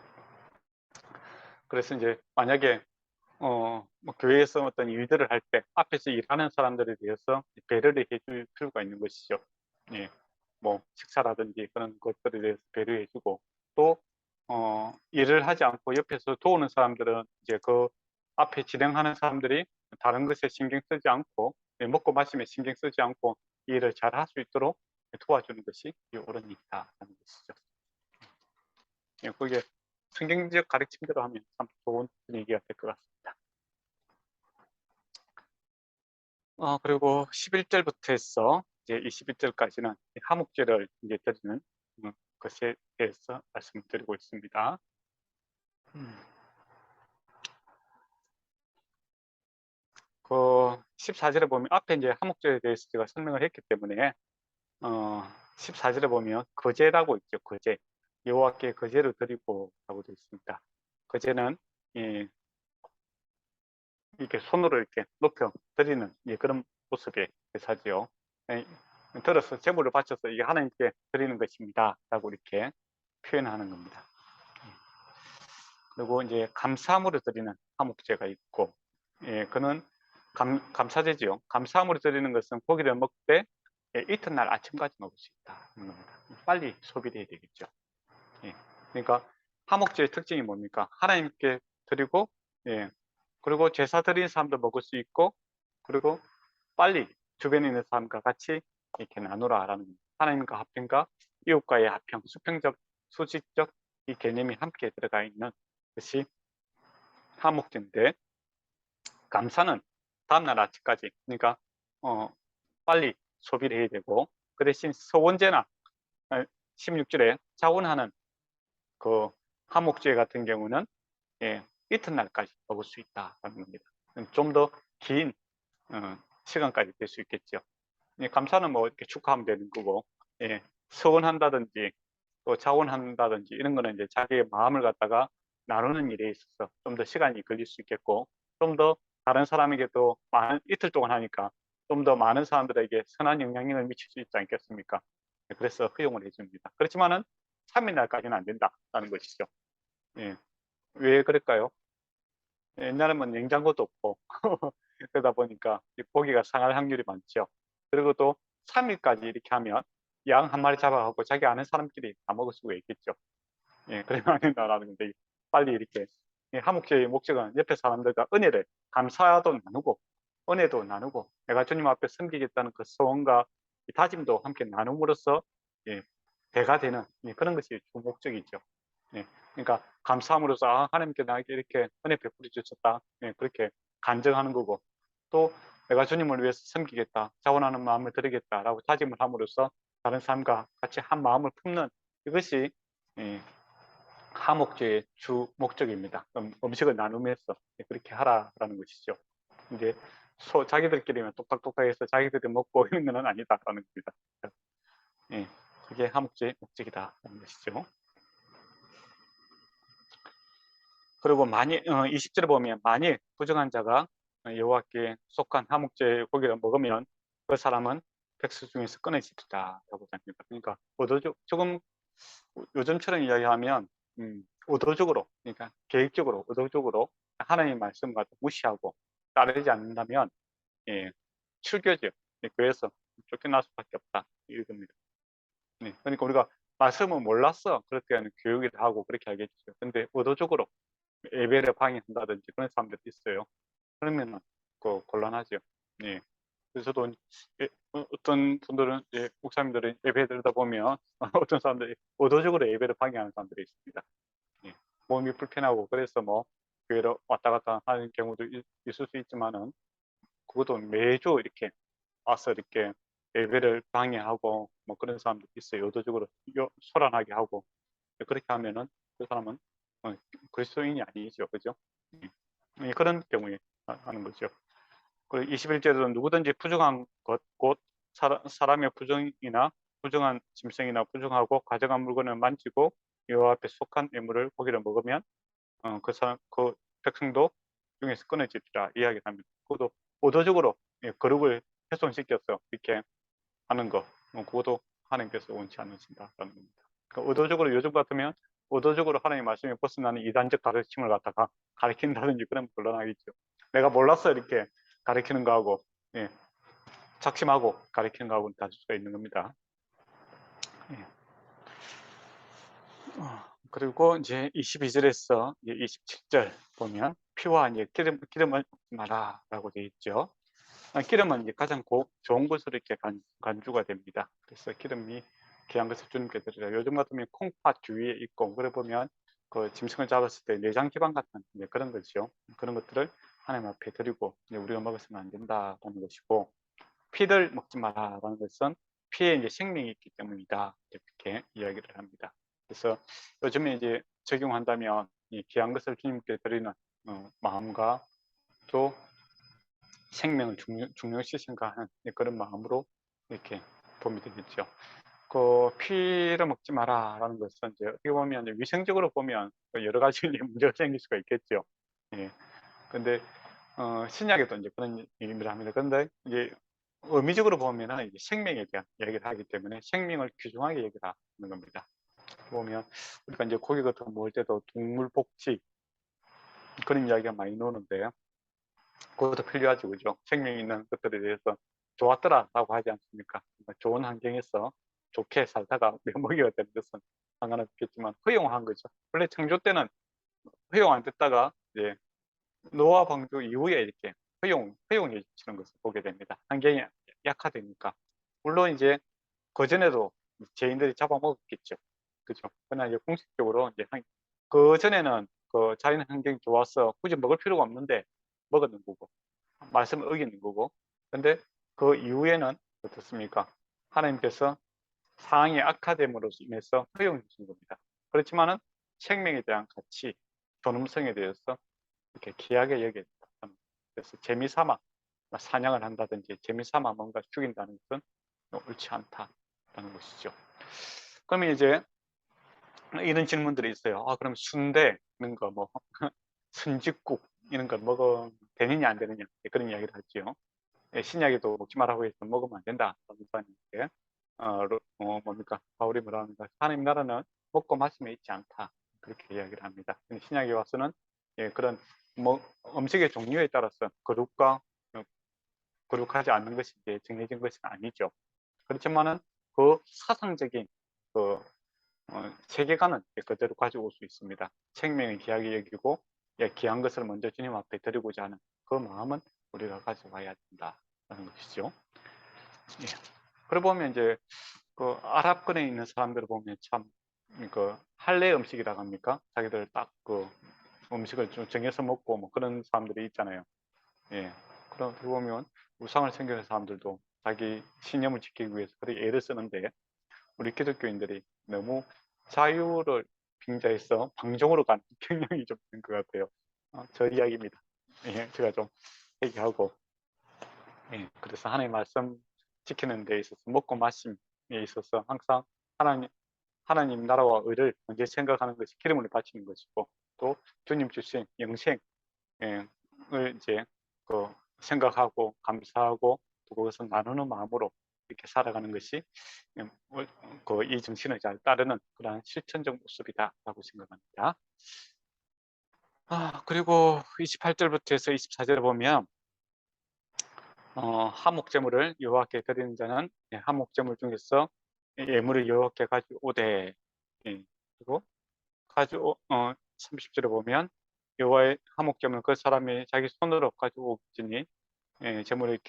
그래서 이제 만약에 뭐 교회에서 어떤 일들을 할 때 앞에서 일하는 사람들에 대해서 배려를 해줄 필요가 있는 것이죠. 예, 뭐 식사라든지 그런 것들에 대해서 배려해주고, 또 일을 하지 않고 옆에서 도우는 사람들은 이제 그 앞에 진행하는 사람들이 다른 것에 신경 쓰지 않고, 먹고 마시면 신경 쓰지 않고 일을 잘 할 수 있도록 도와주는 것이 옳은 일이다라는 것이죠. 예, 그게 성경적 가르침대로 하면 참 좋은 분위기가 될 것 같습니다. 그리고 11절부터 해서 이제 21절까지는 하목제를 이제 드리는 것에 대해서 말씀드리고 있습니다. 그 14절에 보면 앞에 이제 하목제에 대해서 제가 설명을 했기 때문에 14절에 보면 거제라고 있죠. 거제. 여호와께 거제를 드리고 라고 되어 있습니다. 거제는 이렇게 손으로 이렇게 높여 드리는 그런 모습의 제사지요. 들어서 제물을 바쳐서 이게 하나님께 드리는 것입니다 라고 이렇게 표현하는 겁니다. 그리고 이제 감사함으로 드리는 화목제가 있고, 그는 감사제지요. 감사함으로 드리는 것은 고기를 먹되 이튿날 아침까지 먹을 수 있다는 겁니다. 빨리 소비돼야 되겠죠. 그러니까 화목제의 특징이 뭡니까? 하나님께 드리고, 그리고 제사 드린 사람도 먹을 수 있고, 그리고 빨리 주변에 있는 사람과 같이 이렇게 나누라라는 하나님과 합평과 이웃과의 합평, 수평적, 수직적 이 개념이 함께 들어가 있는 것이 화목제인데, 감사는 다음날 아침까지, 그러니까 빨리 소비를 해야 되고, 그 대신 서원제나 16절에 자원하는 그 화목제 같은 경우는 이튿날까지 먹을 수 있다는 겁니다. 좀 더 긴 시간까지 될 수 있겠죠. 감사는 뭐 이렇게 축하하면 되는 거고, 서원한다든지 또 자원한다든지 이런 거는 이제 자기의 마음을 갖다가 나누는 일에 있어서 좀 더 시간이 걸릴 수 있겠고, 좀 더 다른 사람에게도 이틀 동안 하니까 좀 더 많은 사람들에게 선한 영향력을 미칠 수 있지 않겠습니까? 그래서 허용을 해줍니다. 그렇지만은 3일 날까지는 안 된다는 것이죠. 왜 그럴까요? 옛날에는 냉장고도 없고 그러다 보니까 고기가 상할 확률이 많죠. 그리고 또 3일까지 이렇게 하면 양 한 마리 잡아갖고 자기 아는 사람끼리 다 먹을 수가 있겠죠. 그러면 안 된다라는 건데, 빨리 이렇게 화목제의 목적은 옆에 사람들과 은혜를 감사도 나누고 은혜도 나누고 내가 주님 앞에 섬기겠다는 그 소원과 다짐도 함께 나눔으로써 배가 되는 그런 것이 주 목적이죠. 그러니까 감사함으로써 하나님께 나에게 이렇게 은혜 베풀어 주셨다, 그렇게 간증하는 거고, 또 내가 주님을 위해서 섬기겠다, 자원하는 마음을 드리겠다라고 다짐을 함으로써 다른 사람과 같이 한 마음을 품는 이것이 화목제의 주 목적입니다. 음식을 나누면서 그렇게 하라라는 것이죠. 이제 자기들끼리만 똑딱똑딱해서 자기들이 먹고 이런 건 아니다라는 겁니다. 예, 그게 하목제의 목적이다라는 것이죠. 그리고 만일 20절에 보면 만일 부정한 자가 여호와께 속한 하목제의 고기를 먹으면 그 사람은 백성 중에서 끊어지리라라고 합니다. 그러니까 조금 요즘처럼 이야기하면 의도적으로, 그러니까 계획적으로 의도적으로 하나님의 말씀과 무시하고 따르지 않는다면 예, 출교죠. 교회에서 쫓겨날 수밖에 없다 이겁니다. 네, 그러니까 우리가 말씀을 몰랐어 그럴 때는 교육을 하고 그렇게 하겠죠. 근데 의도적으로 예배를 방해한다든지 그런 사람들이 있어요. 그러면 곤란하죠. 예. 그래서 저도 어떤 분들은 목사님들은 예배 드리다 보면 어떤 사람들이 의도적으로 예배를 방해하는 사람들이 있습니다. 예. 몸이 불편하고 그래서 뭐 교회로 왔다 갔다 하는 경우도 있을 수 있지만은 그것도 매주 이렇게 와서 이렇게 예배를 방해하고 뭐 그런 사람도 있어요. 의도적으로 소란하게 하고 그렇게 하면은 그 사람은 그리스도인이 아니죠, 그죠? 그런 경우에 하는 거죠. 그리고 21절에도 누구든지 부정한 것, 곧 사람의 부정이나 부정한 짐승이나 부정하고 가져간 물건을 만지고 여호와 앞에 속한 예물을 고기를 먹으면 그 백성도 중에서 끊어지리라 이야기를 합니다. 그것도 의도적으로 거룩을 훼손시켜서 이렇게 하는 거, 그것도 하나님께서 원치 않으신다라는 겁니다. 그러니까 의도적으로 요즘 같으면 의도적으로 하나님의 말씀에 벗어나는 이단적 가르침을 갖다가 가르친다든지 그러면 곤란하겠죠. 내가 몰라서 이렇게 가르치는 거하고 작심하고 가르치는 거하고는 다를 수가 있는 겁니다. 그리고 이제 22절에서 이제 27절 보면 피와 이제 기름을 먹지 마라라고 되어 있죠. 기름은 이제 가장 좋은 것으로 이렇게 간주가 됩니다. 그래서 기름이 귀한 것을 주님께 드리라. 요즘 같으면 콩팥 주위에 있고 그래 보면 그 짐승을 잡았을 때 내장 기반 같은 그런 거죠. 그런 것들을 하나님 앞에 드리고 우리가 먹어서는 안 된다라는 것이고 피를 먹지 마라라는 것은 피에 이제 생명이 있기 때문이다 이렇게 이야기를 합니다. 그래서 요즘에 이제 적용한다면 이 귀한 것을 주님께 드리는 마음과 또 생명을 중요시 생각하는 그런 마음으로 이렇게 보면 되겠죠. 그 피를 먹지 마라라는 것은 이제 어떻게 보면 이제 위생적으로 보면 여러 가지 문제가 생길 수가 있겠죠. 예. 근데 신약에도 이제 그런 의미를 합니다. 그런데 이제 의미적으로 보면은 이제 생명에 대한 이야기를 하기 때문에 생명을 귀중하게 얘기를 하는 겁니다. 보면 우리가 이제 고기 같은 거 먹을 때도 동물 복지 그런 이야기가 많이 나오는데요. 그것도 필요하죠, 그죠? 생명 있는 것들에 대해서 좋았더라라고 하지 않습니까? 좋은 환경에서 좋게 살다가 멸먹이가 되는 것은 상관없겠지만 허용한 거죠. 원래 창조 때는 허용 안 됐다가 이제 노아 방주 이후에 이렇게 허용해지는 것을 보게 됩니다. 환경이 약화되니까. 물론 이제 그전에도 죄인들이 잡아먹었겠죠. 그죠? 그러나 이제 공식적으로 이제 그전에는 그 자연 환경이 좋아서 굳이 먹을 필요가 없는데 먹었는 거고 말씀을 어기는 거고 근데 그 이후에는 어떻습니까? 하나님께서 상황이 악화됨으로 인해서 허용해 주신 겁니다. 그렇지만은 생명에 대한 가치, 존엄성에 대해서 이렇게 귀하게 여겨야 된다. 그래서 재미삼아 사냥을 한다든지 재미삼아 뭔가 죽인다는 것은 옳지 않다라는 것이죠. 그러면 이제 이런 질문들이 있어요. 그럼 순대 이런 거 뭐 순직국 이런 걸 먹으면 되느냐 안 되느냐 그런 이야기를 하죠. 신약에도 먹지 말라고 해서 먹으면 안 된다. 사람한테 뭡니까 바울이 뭐라 합니까? 하나님 나라는 먹고 마심에 있지 않다. 그렇게 이야기를 합니다. 신약에 와서는 그런 뭐 음식의 종류에 따라서 거룩과 거룩하지 않는 것이 정해진 것은 아니죠. 그렇지만은 그 사상적인 그 세계관은 그대로 가지고 올 수 있습니다. 생명을 귀하게 여기고 귀한 것을 먼저 주님 앞에 드리고자 하는 그 마음은 우리가 가져와야 된다는 것이죠. 예. 그러고 보면 이제 그 아랍권에 있는 사람들을 보면 참 그 할례 음식이라고 합니까? 자기들 딱 그 음식을 좀 정해서 먹고 뭐 그런 사람들이 있잖아요. 예. 그러고 보면 우상을 섬기는 사람들도 자기 신념을 지키기 위해서 그렇게 애를 쓰는데 우리 기독교인들이 너무 자유를 빙자해서 방종으로 가는 경향이 좀 있는 것 같아요. 저 이야기입니다. 예, 제가 좀 얘기하고 예, 그래서 하나님 말씀 지키는 데 있어서 먹고 마심에 있어서 항상 하나님 나라와 의를 먼저 생각하는 것이 기름을 바치는 것이고, 또 주님 주신 영생을 이제 그 생각하고 감사하고 또 그것을 나누는 마음으로 이렇게 살아가는 것이 이 정신을 잘 따르는 그러한 실천적 모습이다라고 생각합니다. 그리고 28절부터 해서 24절을 보면 화목제물을 여호와께 드리는 자는 화목제물 중에서 예물을 여호와께 가져오되, 그리고 30절에 보면 여호와의 화목제물 그 사람이 자기 손으로 가져오지니 제물의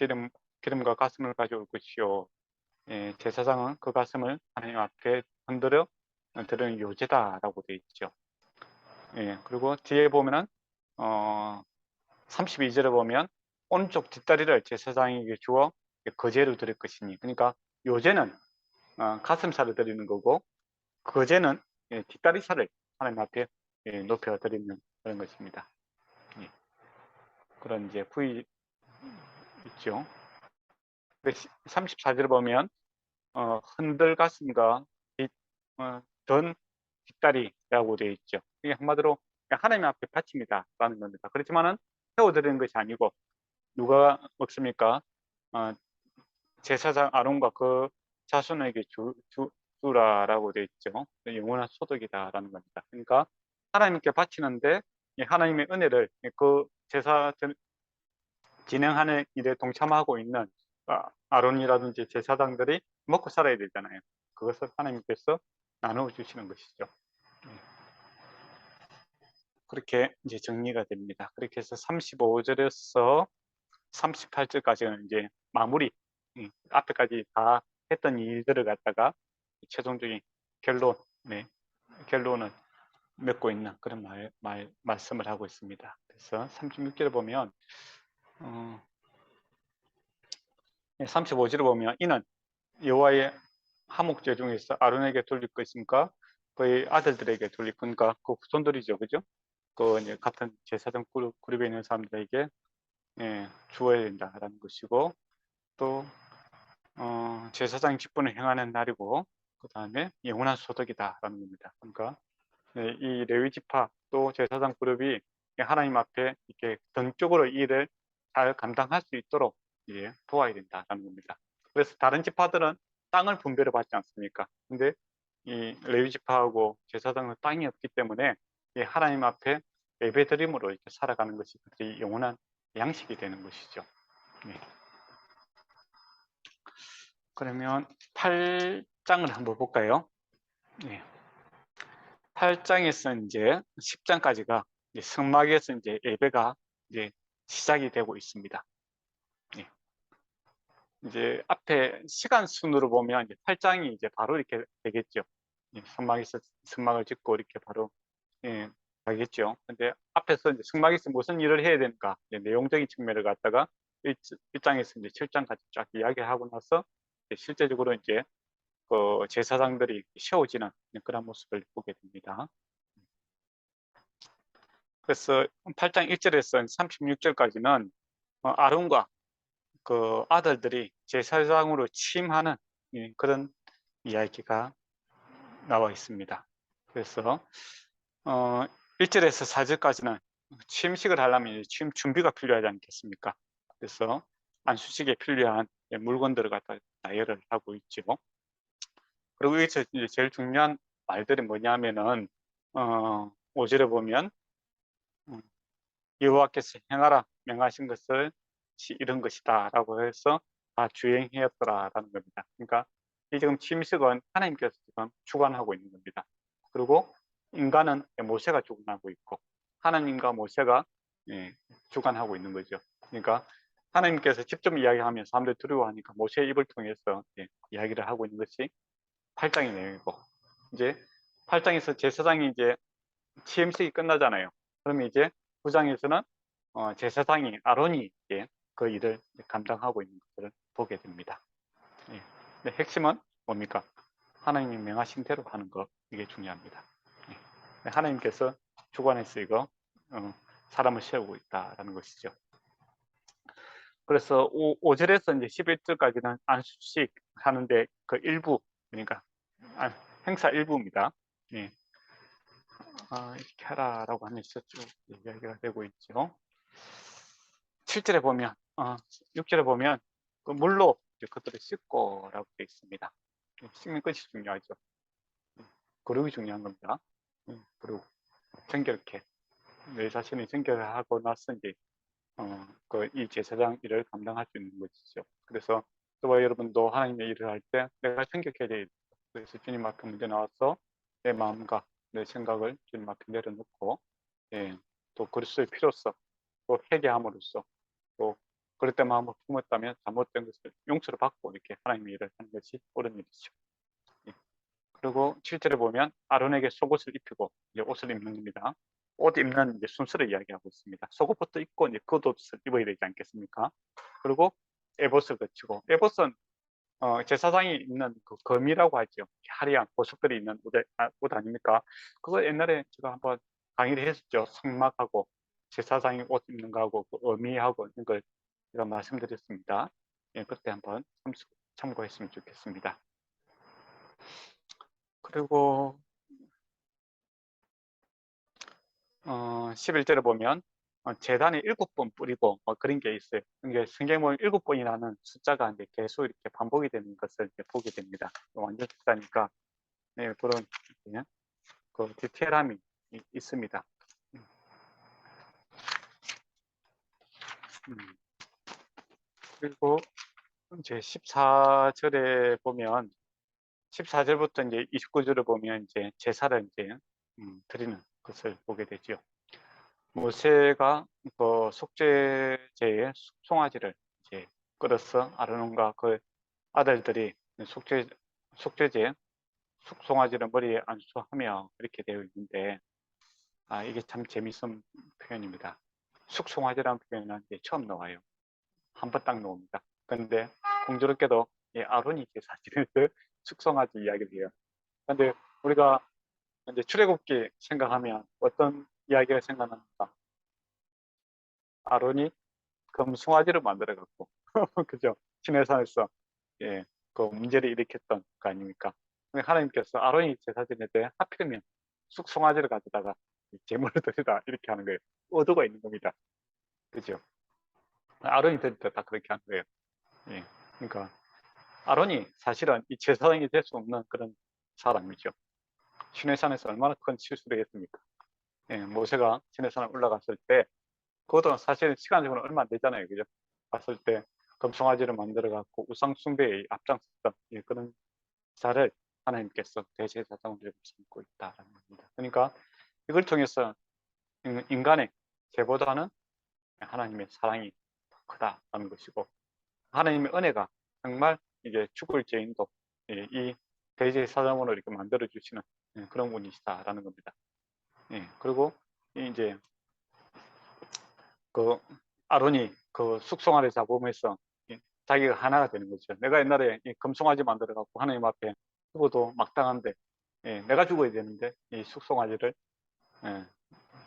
기름과 가슴을 가져올 것이요, 제사장은 그 가슴을 하나님 앞에 흔들어 드리는 요제다라고 되어 있죠. 그리고 뒤에 보면은 32절에 보면 오른쪽 뒷다리를 제사장에게 주어 거제로 드릴 것이니, 그러니까 요제는 가슴살을 드리는 거고, 거제는 뒷다리살을 하나님 앞에 높여 드리는 그런 것입니다. 그런 이제 부위 있죠. 34절을 보면 흔들 가슴과 던 뒷다리라고 되어 있죠. 이게 한마디로 하나님 앞에 바칩니다라는 겁니다. 그렇지만은 태워드리는 것이 아니고 누가 먹습니까? 제사장 아론과 그 자손에게 주라라고 되어 있죠. 영원한 소득이다라는 겁니다. 그러니까 하나님께 바치는데 하나님의 은혜를 그 제사 진행하는 일에 동참하고 있는 아론이라든지 제사장들이 먹고 살아야 되잖아요. 그것을 하나님께서 나누어 주시는 것이죠. 그렇게 이제 정리가 됩니다. 그렇게 해서 35절에서 38절까지는 이제 마무리, 앞에까지 다 했던 일들을 갖다가 최종적인 결론을 맺고 있는 그런 말씀을 하고 있습니다. 그래서 36절을 보면 35절을 보면 이는 여호와의 화목제 중에서 아론에게 돌릴 것인가 그의 아들들에게 돌릴 건가, 그 후손들이죠, 그죠? 그 이제 같은 제사장 그룹에 있는 사람들에게 주어야 된다라는 것이고, 또 제사장 직분을 행하는 날이고, 그 다음에 영원한 소득이다라는 겁니다. 그러니까 이 레위 지파 또 제사장 그룹이 하나님 앞에 이렇게 등적으로 일을 잘 감당할 수 있도록 도와야 된다라는 겁니다. 그래서 다른 지파들은 땅을 분배를 받지 않습니까? 근데 이 레위 지파하고 제사장은 땅이 없기 때문에 하나님 앞에 예배드림으로 이렇게 살아가는 것이 그들이 영원한 양식이 되는 것이죠. 네. 그러면 8장을 한번 볼까요? 네. 8장에서 이제 10장까지가 성막에서 이제 예배가 이제 시작이 되고 있습니다. 네. 이제 앞에 시간 순으로 보면 이제 8장이 이제 바로 이렇게 되겠죠. 성막에서 성막을 짓고 이렇게 바로 가겠죠. 근데 앞에서 이제 성막에서 무슨 일을 해야 되는가, 내용적인 측면을 갖다가 1장에서 이제 7장까지 쫙 이야기하고 나서 실제적으로 이제 그 제사장들이 세워지는 그런 모습을 보게 됩니다. 그래서 8장 1절에서 36절까지는 아론과 그 아들들이 제사장으로 취임하는 그런 이야기가 나와 있습니다. 그래서 1절에서 4절까지는 취임식을 하려면 취임 준비가 필요하지 않겠습니까? 그래서 안수식에 필요한 물건들을 갖다 나열을 하고 있죠. 그리고 여기서 이제 제일 중요한 말들이 뭐냐면은 5절에 보면 여호와께서 행하라 명하신 것을 이런 것이다라고 해서 다 주행하였더라라는 겁니다. 그러니까 이 지금 취임식은 하나님께서 지금 주관하고 있는 겁니다. 그리고 인간은 모세가 주관하고 있고 하나님과 모세가 주관하고 있는 거죠. 그러니까 하나님께서 직접 이야기하면 사람들이 두려워하니까 모세의 입을 통해서 이야기를 하고 있는 것이 8장의 내용이고, 이제 8장에서 제사장이 이제 취임식이 끝나잖아요. 그러면 이제 9장에서는 제사장이 아론이 그 일을 감당하고 있는 것을 보게 됩니다. 근데 핵심은 뭡니까? 하나님이 명하신 대로 하는 것, 이게 중요합니다. 하나님께서 주관해서 이거 사람을 세우고 있다라는 것이죠. 그래서 5절에서 이제 11절까지는 안수식 하는데 그 일부, 그러니까 행사 일부입니다. 예. 이렇게 하라라고 하면 쭉 이야기가 되고 있죠. 7절에 보면, 6절에 보면 그 물로 그것들을 씻고라고 되어 있습니다. 씻는 것이 중요하죠. 거룩이 중요한 겁니다. 그리고 정결케 내 자신이 정결을 하고 나서 이제 이 제사장 일을 감당할 수 있는 것이죠. 그래서 저와 여러분도 하나님의 일을 할 때 내가 정결해야 돼. 그래서 주님 앞에 먼저 나와서 내 마음과 내 생각을 주님 앞에 내려놓고, 또 그리스도의 피로써 또 회개함으로써 또 그럴 때 마음을 품었다면 잘못된 것을 용서를 받고 이렇게 하나님의 일을 하는 것이 옳은 일이죠. 그리고 7절에 보면 아론에게 속옷을 입히고 이제 옷을 입는 겁니다. 옷 입는 이제 순서를 이야기하고 있습니다. 속옷부터 입고 이제 겉옷을 입어야 되지 않겠습니까? 그리고 에봇을 거치고, 에봇은 제사장이 입는 그 검이라고 하죠. 화려한 보석들이 있는 옷 아닙니까? 그거 옛날에 제가 한번 강의를 했었죠. 성막하고 제사장이 옷 입는 거하고 그 의미하고 이런 걸 제가 말씀드렸습니다. 그때 한번 참고했으면 좋겠습니다. 그리고 11절에 보면 제단이 7번 뿌리고 그런 게 있어요. 이게 성경을 7번이라는 숫자가 이제 계속 이렇게 반복이 되는 것을 이렇게 보게 됩니다. 완전 숫자니까 그런 그 디테일함이 있습니다. 그리고 이제 14절에 보면 14절부터 이제 29절을 보면 이제 제사를 이제 드리는 것을 보게 되죠. 모세가 그 속죄제의 송아지를 이제 끌어서 아론과 그 아들들이 속죄제 송아지를 머리에 안수하며 이렇게 되어 있는데, 이게 참 재밌는 표현입니다. 숙송아지라는 표현은 이제 처음 나와요. 한 번 딱 나옵니다. 그런데 공교롭게도 아론이 제사지를 숙성하지 이야기를 해요. 그런데 우리가 이제 출애굽기 생각하면 어떤 이야기가 생각납니까? 아론이 금송아지를 만들어 갖고 그죠? 시내산에서 그 문제를 일으켰던 거 아닙니까? 근데 하나님께서 아론이 제사 지낼 때 하필이면 숙송아지를 가져다가 제물을 드리라 이렇게 하는 거예요. 의도가 있는 겁니다. 그죠? 아론이 드릴 때 다 그렇게 하는 거예요. 그러니까 아론이 사실은 이 제사장이 될 수 없는 그런 사람이죠. 시내산에서 얼마나 큰 실수를 했습니까? 모세가 시내산에 올라갔을 때 그것도 사실 시간적으로 얼마 안 되잖아요. 그죠? 갔을 때 금송아지를 만들어 갖고 우상 숭배에 앞장섰던 그런 자를 하나님께서 대제사장으로 삼고 있다라는 겁니다. 그러니까 이걸 통해서 인간의 죄보다는 하나님의 사랑이 더 크다라는 것이고, 하나님의 은혜가 정말 이게 죽을 죄인도 이 대제사장으로 이렇게 만들어 주시는 그런 분이시다라는 겁니다. 그리고 이제 그 아론이 그 숙송아를 잡으면서 자기가 하나가 되는 거죠. 내가 옛날에 금송아지 만들어 갖고 하나님 앞에 죽어도 막당한데 내가 죽어야 되는데 이 숙송아지를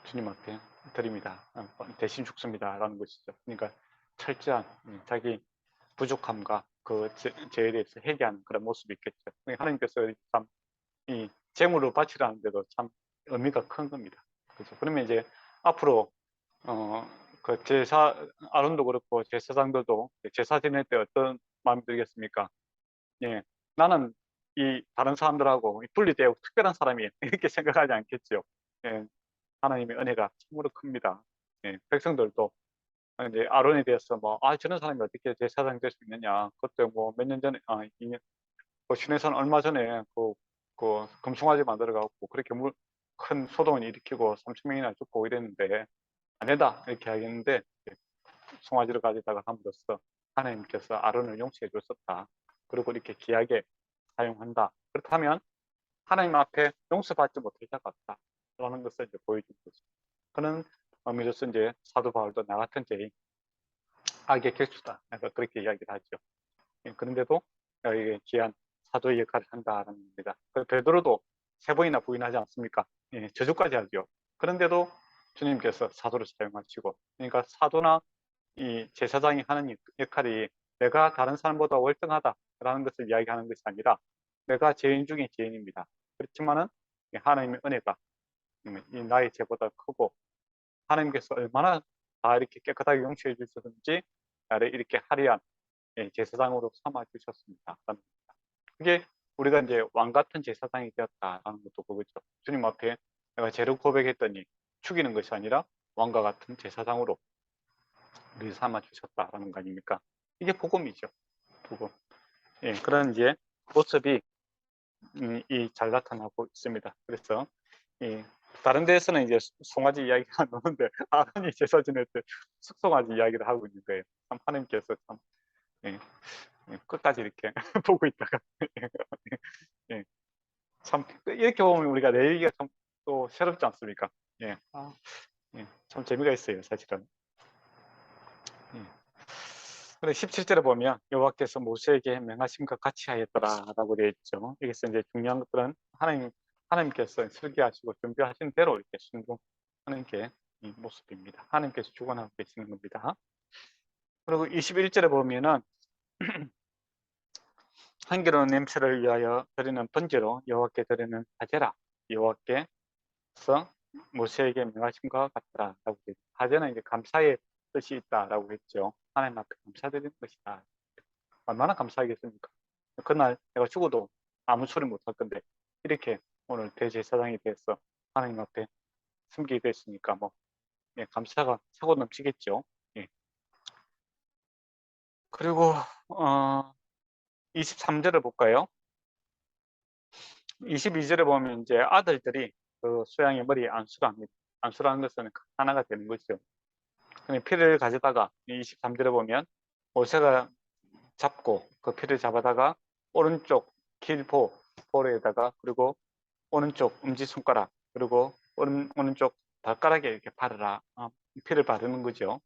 주님 앞에 드립니다. 대신 죽습니다라는 것이죠. 그러니까 철저한 자기 부족함과 그 죄에 대해서 회개하는 그런 모습이 있겠죠. 하나님께서 참 이 제물을 바치라는데도 참 의미가 큰 겁니다. 그렇죠. 그러면 이제 앞으로 그 아론도 그렇고 제사장들도 제사 지낼 때 어떤 마음이 들겠습니까? 나는 이 다른 사람들하고 분리되어 특별한 사람이에요. 이렇게 생각하지 않겠죠. 하나님의 은혜가 참으로 큽니다. 백성들도 이제 아론에 대해서 저런 사람이 어떻게 제사장 될 수 있느냐. 그때 몇 년 전에, 시내산 얼마 전에 그 금송아지 만들어 갖고 그렇게 큰 소동을 일으키고 3,000명이나 죽고 이랬는데 안 된다 이렇게 하겠는데 송아지를 가져다가 함으로써 하나님께서 아론을 용서해 줬었다. 그리고 이렇게 귀하게 사용한다. 그렇다면 하나님 앞에 용서받지 못할 자가 없다라는 것을 이제 보여준 거죠. 그런 의미로서 이제 사도 바울도 나 같은 죄인 악의 결주다. 그렇게 이야기를 하죠. 그런데도 이게 귀한 사도의 역할을 한다라는 겁니다. 베드로도 3번이나 부인하지 않습니까? 저주까지 하죠. 그런데도 주님께서 사도를 사용하시고, 그러니까 사도나 이 제사장이 하는 역할이 내가 다른 사람보다 월등하다라는 것을 이야기하는 것이 아니라 내가 죄인 중에 죄인입니다. 그렇지만은 하나님의 은혜가 이 나의 죄보다 크고 하나님께서 얼마나 다 이렇게 깨끗하게 용서해 주셨는지 나를 이렇게 화려한 제사장으로 삼아 주셨습니다. 그게 우리가 이제 왕 같은 제사장이 되었다라는 것도 그거죠. 주님 앞에 내가 죄를 고백했더니 죽이는 것이 아니라 왕과 같은 제사장으로 우리 삼아 주셨다라는 거 아닙니까? 이게 복음이죠. 복음. 예, 그런 이제 모습이 잘 나타나고 있습니다. 그래서 다른 데에서는 이제 송아지 이야기가 나오는데 아론이 제사 지낼 때 숙송아지 이야기를 하고 있는 거예요. 참 하나님께서 참 예, 끝까지 이렇게 보고 있다가 예, 참 이렇게 보면 우리가 레위기가 참 또 새롭지 않습니까? 예, 참 재미가 있어요, 사실은. 예. 그래 17절에 보면 여호와께서 모세에게 명하심과 같이 하였더라라고 되어 있죠. 여기서 이제 중요한 것들은 하나님께서 설계하시고 준비하신 대로 이렇게 순종하는 게 이 모습입니다. 하나님께서 주관하고 계시는 겁니다. 그리고 21절에 보면은 향기로운 냄새를 위하여 드리는 번제로 여호와께 드리는 하제라 여호와께서 모세에게 명하심과 같더라라고 되어 있죠. 하제는 이제 감사의 뜻이 있다라고 했죠. 하나님 앞에 감사드리는 것이다. 얼마나 감사하겠습니까? 그날 내가 죽어도 아무 소리 못 할 건데 이렇게 오늘 대제사장이 돼서 하나님 앞에 섬기게 됐으니까 뭐 감사가 차고 넘치겠죠. 예. 그리고 23절을 볼까요? 22절에 보면 이제 아들들이 그 수양의 머리에 안수를 안수라는 것은 하나가 되는 것이죠. 피를 가져다가 23절에 보면 모세가 잡고 그 피를 잡아다가 오른쪽 볼에다가 그리고 오른쪽 엄지손가락 그리고 오른쪽 발가락에 이렇게 바르라 피를 바르는 거죠.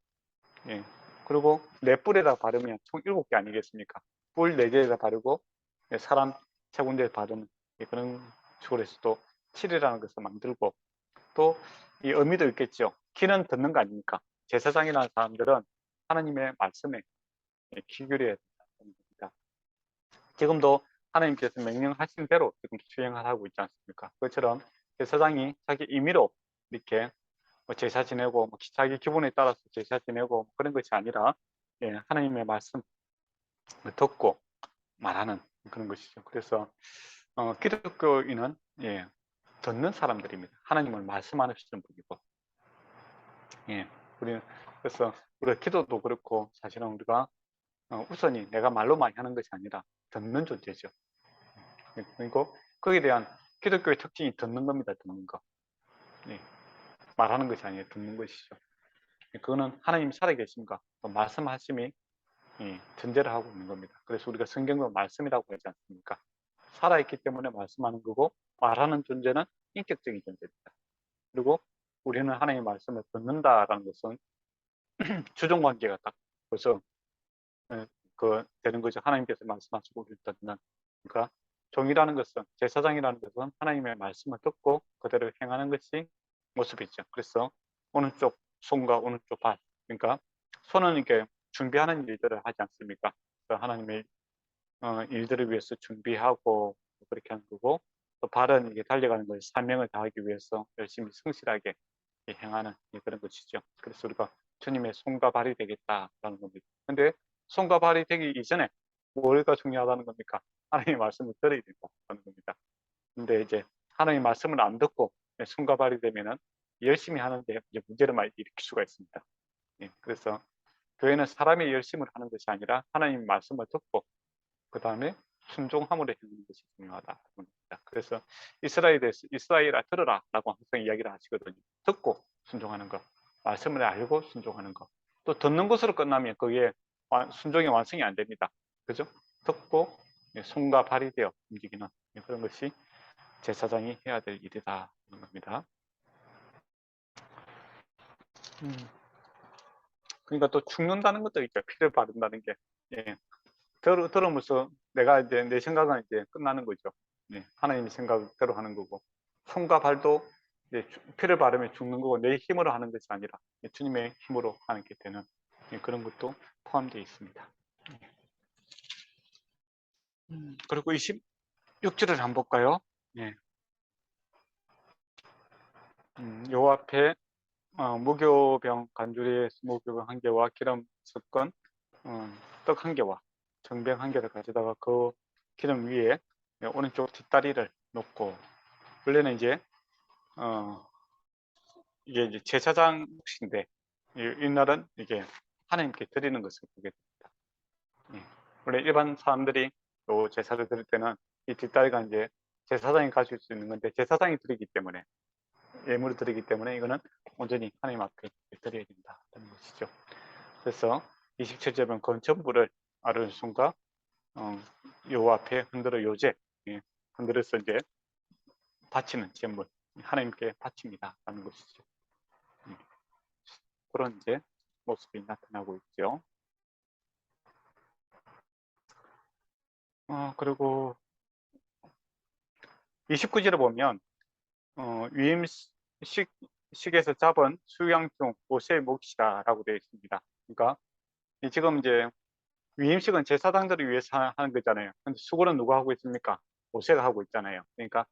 예. 그리고 네 뿔에다 바르면 총 7개 아니겠습니까? 뿔 4개에다 바르고 사람 3군데에 바르는 그런 식으로 해서 또 7이라는 것을 만들고 또 이 의미도 있겠죠. 귀는 듣는 거 아닙니까? 제사장이라는 사람들은 하나님의 말씀에 귀 기울여야 된다. 지금도 하나님께서 명령하신 대로 지금 수행하고 있지 않습니까? 그것처럼 제사장이 자기 임의로 이렇게 제사 지내고 자기 기분에 따라서 제사 지내고 그런 것이 아니라 하나님의 말씀 듣고 말하는 그런 것이죠. 그래서 기독교인은 듣는 사람들입니다. 하나님을 말씀하시는 분이고 그래서 우리가 기도도 그렇고 사실은 우리가 우선이 내가 말로 많이 하는 것이 아니라 듣는 존재죠. 그리고 거기에 대한 기독교의 특징이 듣는 겁니다. 듣는 거. 말하는 것이 아니라 듣는 것이죠. 그거는 하나님 살아계심과 말씀하심이 존재를 하고 있는 겁니다. 그래서 우리가 성경도 말씀이라고 하지 않습니까? 살아있기 때문에 말씀하는 거고 말하는 존재는 인격적인 존재입니다. 그리고 우리는 하나님의 말씀을 듣는다라는 것은 주종관계가 딱 벌써 되는 거죠. 하나님께서 말씀하시고 우리를 듣는. 그러니까 종이라는 것은 제사장이라는 것은 하나님의 말씀을 듣고 그대로 행하는 것이 모습이죠. 그래서 오른쪽 손과 오른쪽 발 그러니까 손은 이렇게 준비하는 일들을 하지 않습니까? 하나님의 일들을 위해서 준비하고 그렇게 하는 거고 또 발은 이게 달려가는 걸 사명을 다하기 위해서 열심히 성실하게 행하는 그런 것이죠. 그래서 우리가 주님의 손과 발이 되겠다라는 겁니다. 근데 손과 발이 되기 이전에 뭐가 중요하다는 겁니까? 하나님의 말씀을 들어야 된다는 겁니다. 근데 이제 하나님의 말씀을 안 듣고 손과 발이 되면은 열심히 하는데 이제 문제를 많이 일으킬 수가 있습니다. 그래서 교회는 사람의 열심을 하는 것이 아니라 하나님의 말씀을 듣고 그 다음에 순종함으로 행하는 것이 중요하다. 그래서 이스라엘아 들으라라고 항상 이야기를 하시거든요. 듣고 순종하는 것, 말씀을 알고 순종하는 것. 또 듣는 것으로 끝나면 그게 순종의 완성이 안 됩니다. 그죠? 듣고 손과 발이 되어 움직이는 그런 것이 제사장이 해야 될 일이다 하는 겁니다. 그러니까 또 죽는다는 것도 있죠. 피를 바른다는 게. 들으면서 내가 이제 내 생각은 이제 끝나는 거죠. 하나님의 생각대로 하는 거고 손과 발도 이제 피를 바르면 죽는 거고 내 힘으로 하는 것이 아니라 주님의 힘으로 하는 게 되는 그런 것도 포함되어 있습니다. 그리고 26절을 한번 볼까요? 예. 요 앞에 무교병 간주리에 무교병 한 개와 기름 섞은 떡 한 개와 정병 한 개를 가져다가 그 기름 위에 오른쪽 뒷다리를 놓고, 원래는 이제 이게 이제 제사장 몫인데 이날은 이게 하나님께 드리는 것을 보게 됩니다. 원래 일반 사람들이 또 제사를 드릴 때는 이 뒷다리가 이제 제사장이 가질 수 있는 건데, 제사장이 드리기 때문에, 예물을 드리기 때문에 이거는 온전히 하나님 앞에 드려야 된다는 것이죠. 그래서 27절은 건천불을 아론손과 요 앞에 흔들어 요제, 흔들어서 이제 바치는 제물, 하나님께 바칩니다 라는 것이죠. 그런 이제 모습이 나타나고 있죠. 그리고 29절을 보면 위임식에서 잡은 수양중 모세의 몫이다라고 되어 있습니다. 그러니까 지금 이제 위임식은 제사장들을 위해서 하는 거잖아요. 근데 수고는 누가 하고 있습니까? 모세가 하고 있잖아요. 그러니까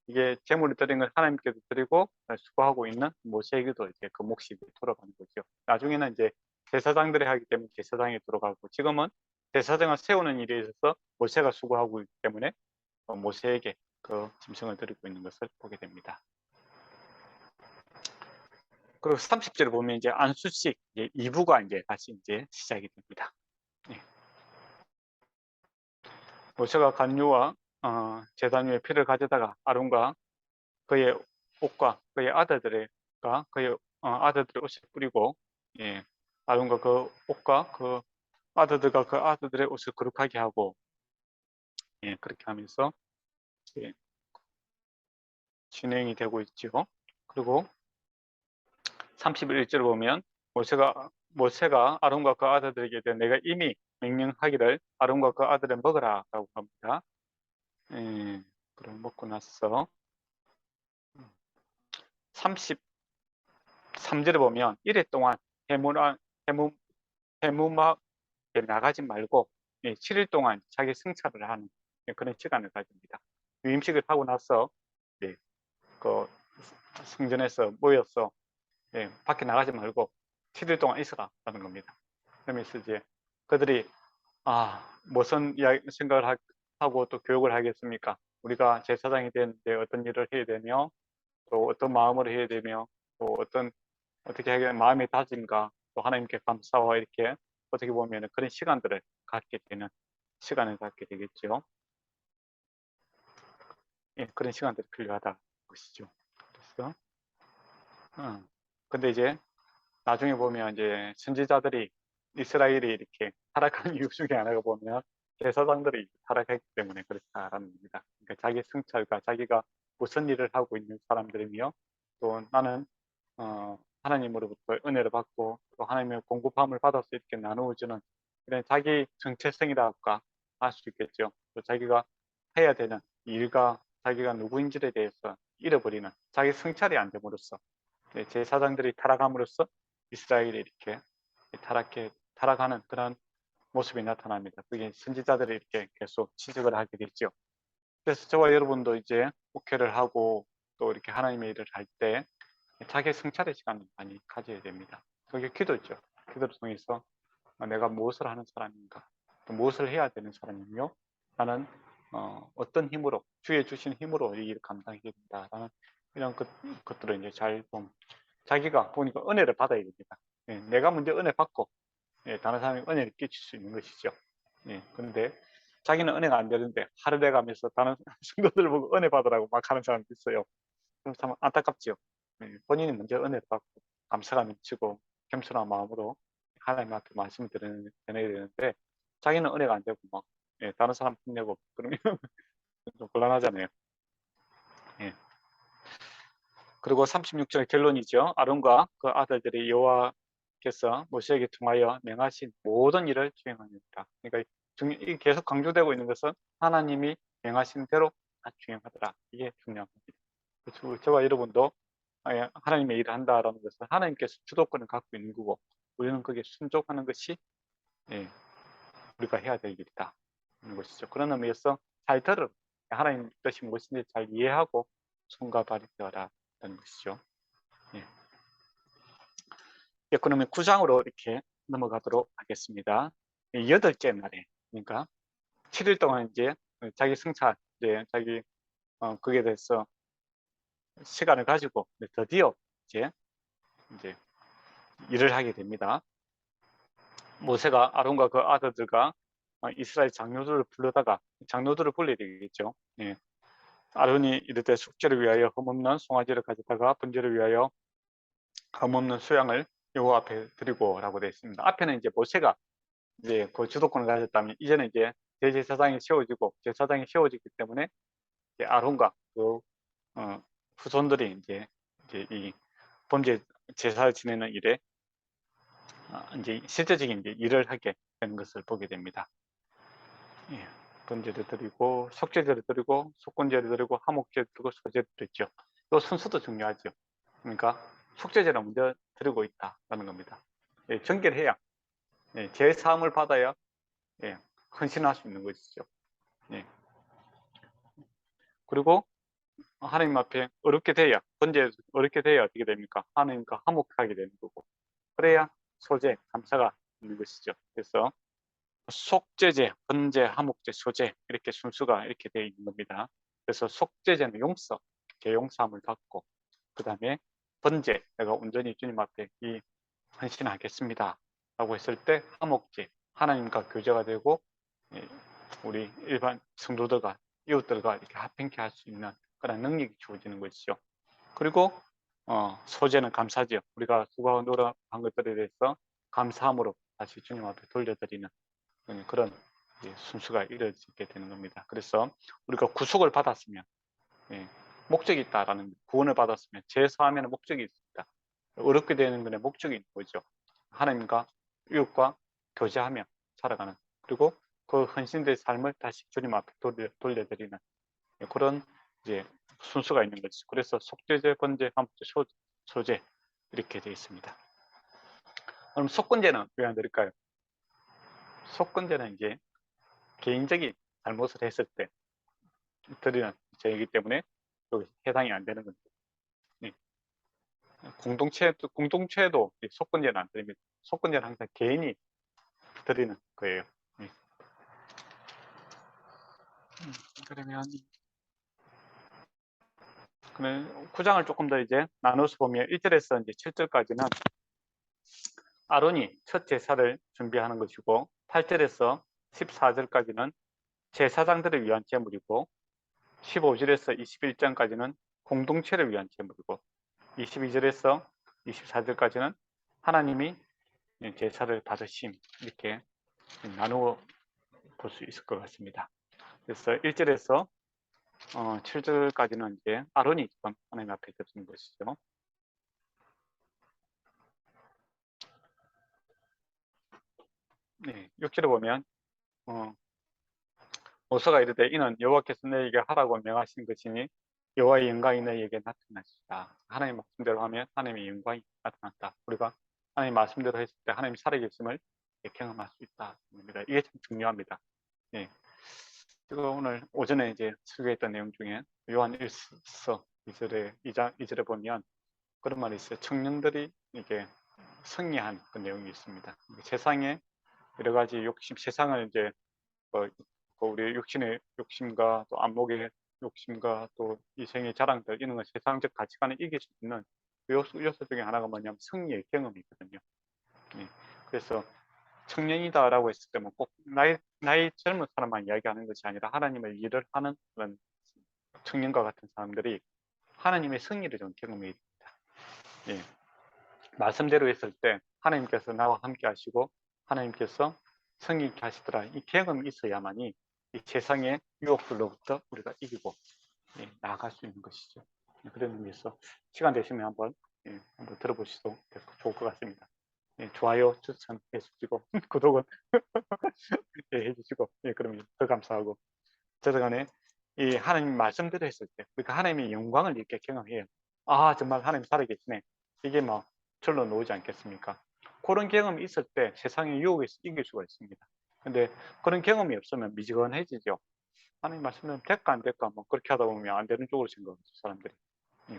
이게 제물을 드린 걸 하나님께도 드리고 수고하고 있는 모세에게도 이제 그 몫이 돌아가는 거죠. 나중에는 이제 제사장들이 하기 때문에 제사장이 들어가고, 지금은 제사장을 세우는 일에 있어서 모세가 수고하고 있기 때문에 모세에게 그 짐승을 드리고 있는 것을 보게 됩니다. 그리고 30절을 보면 이제 안수식 2부가 이제 다시 이제 시작이 됩니다. 모세가 간유와 제단 위에 피를 가져다가 아론과 그의 옷과 그의 아들들의 아들들의 옷을 뿌리고, 아론과 그 옷과 그 아들들과 그 아들들의 옷을 거룩하게 하고, 그렇게 하면서 진행이 되고 있죠. 그리고 31절을 보면 모세가 아론과 그 아들들에게 대해 내가 이미 명령하기를 아론과 그 아들을 먹으라라고 합니다. 그럼 먹고 나서 33절에 보면 이래 동안 해무막에 나가지 말고 7일 동안 자기 승차를 하는 그런 시간을 가집니다. 위임식을 하고 나서 그 성전에서 모여서 밖에 나가지 말고 7일 동안 있어라는 겁니다. 그러면서 이제 그들이 무슨 생각을 하고 또 교육을 하겠습니까? 우리가 제사장이 되는데 어떤 일을 해야 되며, 또 어떤 마음으로 해야 되며, 또 어떻게 하게 마음의 다짐과 또 하나님께 감사와 이렇게 어떻게 보면 그런 시간들을 갖게 되는 시간을 갖게 되겠죠. 그런 시간들이 필요하다 것이죠. 그래서 근데 이제 나중에 보면 이제 선지자들이 이스라엘이 이렇게 타락한 이유 중에 하나가 보면 제사장들이 타락했기 때문에 그렇다라는 겁니다. 그러니까 자기 성찰과 자기가 무슨 일을 하고 있는 사람들이며, 또 나는 하나님으로부터 은혜를 받고 또 하나님의 공급함을 받아서 이렇게 나누어주는 그런 자기 정체성이랄까 할 수 있겠죠. 또 자기가 해야 되는 일과 자기가 누구인지에 대해서 잃어버리는, 자기 성찰이 안 됨으로써 제사장들이 타락함으로써 이스라엘이 이렇게 타락하는 그런 모습이 나타납니다. 그게 선지자들이 이렇게 계속 지적을 하게 됐죠. 그래서 저와 여러분도 이제 목회를 하고 또 이렇게 하나님의 일을 할 때 자기 성찰의 시간을 많이 가져야 됩니다. 그게 기도죠. 기도를 통해서 내가 무엇을 하는 사람인가, 또 무엇을 해야 되는 사람이며, 나는 어떤 힘으로, 주의 주신 힘으로 이 일을 감당해야 된다라는 이런 것들을 이제 잘 자기가 보니까 은혜를 받아야 됩니다. 내가 먼저 은혜 받고 다른 사람이 은혜를 끼칠 수 있는 것이죠. 그런데 자기는 은혜가 안 되는데 하루 돼 가면서 다른 성도들 보고 은혜 받으라고 막 하는 사람도 있어요. 그럼 참 안타깝죠. 본인이 먼저 은혜를 받고 감사가 넘치고 겸손한 마음으로 하나님 앞에 말씀을 드려야 되는데, 자기는 은혜가 안 되고 막 다른 사람 혼내고 그러면 좀 곤란하잖아요. 그리고 36절 결론이죠. 아론과 그 아들들이 여호와께서 모세에게 통하여 명하신 모든 일을 수행하니라. 그러니까 계속 강조되고 있는 것은 하나님이 명하신 대로 다 수행하더라. 이게 중요한 겁니다. 저와 여러분도 하나님의 일을 한다라는 것은 하나님께서 주도권을 갖고 있는 거고, 우리는 거기에 순종하는 것이 예, 우리가 해야 될 일이다 하는 것이죠. 그런 의미에서 잘 들으라. 하나님 뜻이 무엇인지 잘 이해하고 손과 발이 되어라 하는 것이죠. 예. 예, 그러면 9장으로 이렇게 넘어가도록 하겠습니다. 8째 날에, 그러니까 7일 동안 이제 자기 성찰, 이제 자기 그에 대해서 시간을 가지고 드디어 이제 일을 하게 됩니다. 모세가 아론과 그 아들들과 이스라엘 장로들을 불러다가 장로들을 불러야 되겠죠. 예. 아론이 이르되 속죄를 위하여 흠없는 송아지를 가져다가 번제를 위하여 흠없는 수양을 여호와 앞에 드리고라고 되어 있습니다. 앞에는 이제 모세가 이제 그 주도권을 가졌다면 이제는 이제 대제사장이 세워지고 제사장이 세워지기 때문에 이제 아론과 그 후손들이 이제 이 범죄 제사를 지내는 일에 이제 실제적인 이제 일을 하게 되는 것을 보게 됩니다. 예, 번제를 드리고 속죄제를 드리고 속건제를 드리고 화목제를 드리고 소제를 드렸죠. 또 순서도 중요하죠. 그러니까 속죄제를 먼저 드리고 있다라는 겁니다. 예, 정결 해야 예, 제 사함을 받아야 예, 헌신할 수 있는 것이죠. 예. 그리고 하나님 앞에 어렵게 돼야 번제 어렵게 돼야 어떻게 됩니까? 하나님과 화목하게 되는 거고 그래야 소제 감사가 있는 것이죠. 그래서 속죄제, 번제, 화목제, 소제 이렇게 순수가 이렇게 되어 있는 겁니다. 그래서 속죄제는 용서, 제 용서함을 받고 그 다음에 번제, 내가 온전히 주님 앞에 이 헌신하겠습니다 라고 했을 때 화목제, 하나님과 교제가 되고 우리 일반 성도들과 이웃들과 이렇게 합행케 할 수 있는 그런 능력이 주어지는 것이죠. 그리고 소제는 감사죠. 우리가 수고하고 노력한 것들에 대해서 감사함으로 다시 주님 앞에 돌려드리는 그런 순수가 이루어지게 되는 겁니다. 그래서 우리가 구속을 받았으면 목적이 있다라는 구원을 받았으면 제사하면 목적이 있습니다. 어렵게 되는 것에 목적이 있는 거죠. 하나님과 이웃과 교제하며 살아가는 그리고 그 헌신된 삶을 다시 주님 앞에 돌려드리는 그런 이제 순수가 있는 거죠. 그래서 속죄제, 번제, 화목제, 소제 이렇게 되어 있습니다. 그럼 속건제는 왜 안 드릴까요? 속건제는 이제 개인적인 잘못을 했을 때 드리는 죄이기 때문에 여기 해당이 안 되는 겁니다. 네. 공동체도 속건제는 안 드립니다. 속건제는 항상 개인이 드리는 거예요. 네. 그러면 9장을 조금 더 이제 나눠서 보면 1절에서 이제 7절까지는 아론이 첫 제사를 준비하는 것이고 8절에서 14절까지는 제사장들을 위한 제물이고 15절에서 21절까지는 공동체를 위한 제물이고 22절에서 24절까지는 하나님이 제사를 받으심 이렇게 나누어 볼 수 있을 것 같습니다. 그래서 1절에서 7절까지는 이제 아론이 지금 하나님 앞에 드리는 것이죠. 네, 6절에 보면 모세가 이르되 이는 여호와께서 너에게 하라고 명하신 것이니 여호와의 영광이 너에게 나타나시다. 하나님 말씀대로 하면 하나님의 영광이 나타났다. 우리가 하나님 말씀대로 했을 때 하나님 살아계심을 경험할 수 있다. 이게 참 중요합니다. 예. 제가 오늘 오전에 이제 설교했던 내용 중에 요한 1서 2절에 보면 그런 말이 있어요. 청년들이 이게 승리한 그 내용이 있습니다. 세상에 여러 가지 욕심, 세상을 이제 우리 육신의 욕심과 또 안목의 욕심과 또 이생의 자랑들 이런 건 세상적 가치관을 이길 수 있는 요소 중에 하나가 뭐냐면 승리의 경험이거든요. 예. 그래서 청년이다라고 했을 때는 꼭 나이 젊은 사람만 이야기하는 것이 아니라 하나님의 일을 하는 그런 청년과 같은 사람들이 하나님의 승리를 좀 경험해야 됩니다. 예. 말씀대로 했을 때 하나님께서 나와 함께 하시고 하나님께서 성인케 하시더라. 이 경험이 있어야만이 이 세상의 유혹들로부터 우리가 이기고 나아갈 수 있는 것이죠. 그런 의미에서 시간 되시면 한번 들어보시도 좋을 것 같습니다. 좋아요, 추천해 주시고 구독은 해주시고 그러면 더 감사하고 저간에 이 하나님 말씀대로 했을 때 그러니까 하나님의 영광을 이렇게 경험해요. 아 정말 하나님 살아계시네. 이게 뭐 절로 놓지 않겠습니까? 그런 경험이 있을 때 세상의 유혹에서 이길 수가 있습니다. 근데 그런 경험이 없으면 미지근해지죠. 하나님 말씀대로 될까 안 될까 뭐 그렇게 하다 보면 안 되는 쪽으로 생각하죠, 사람들이.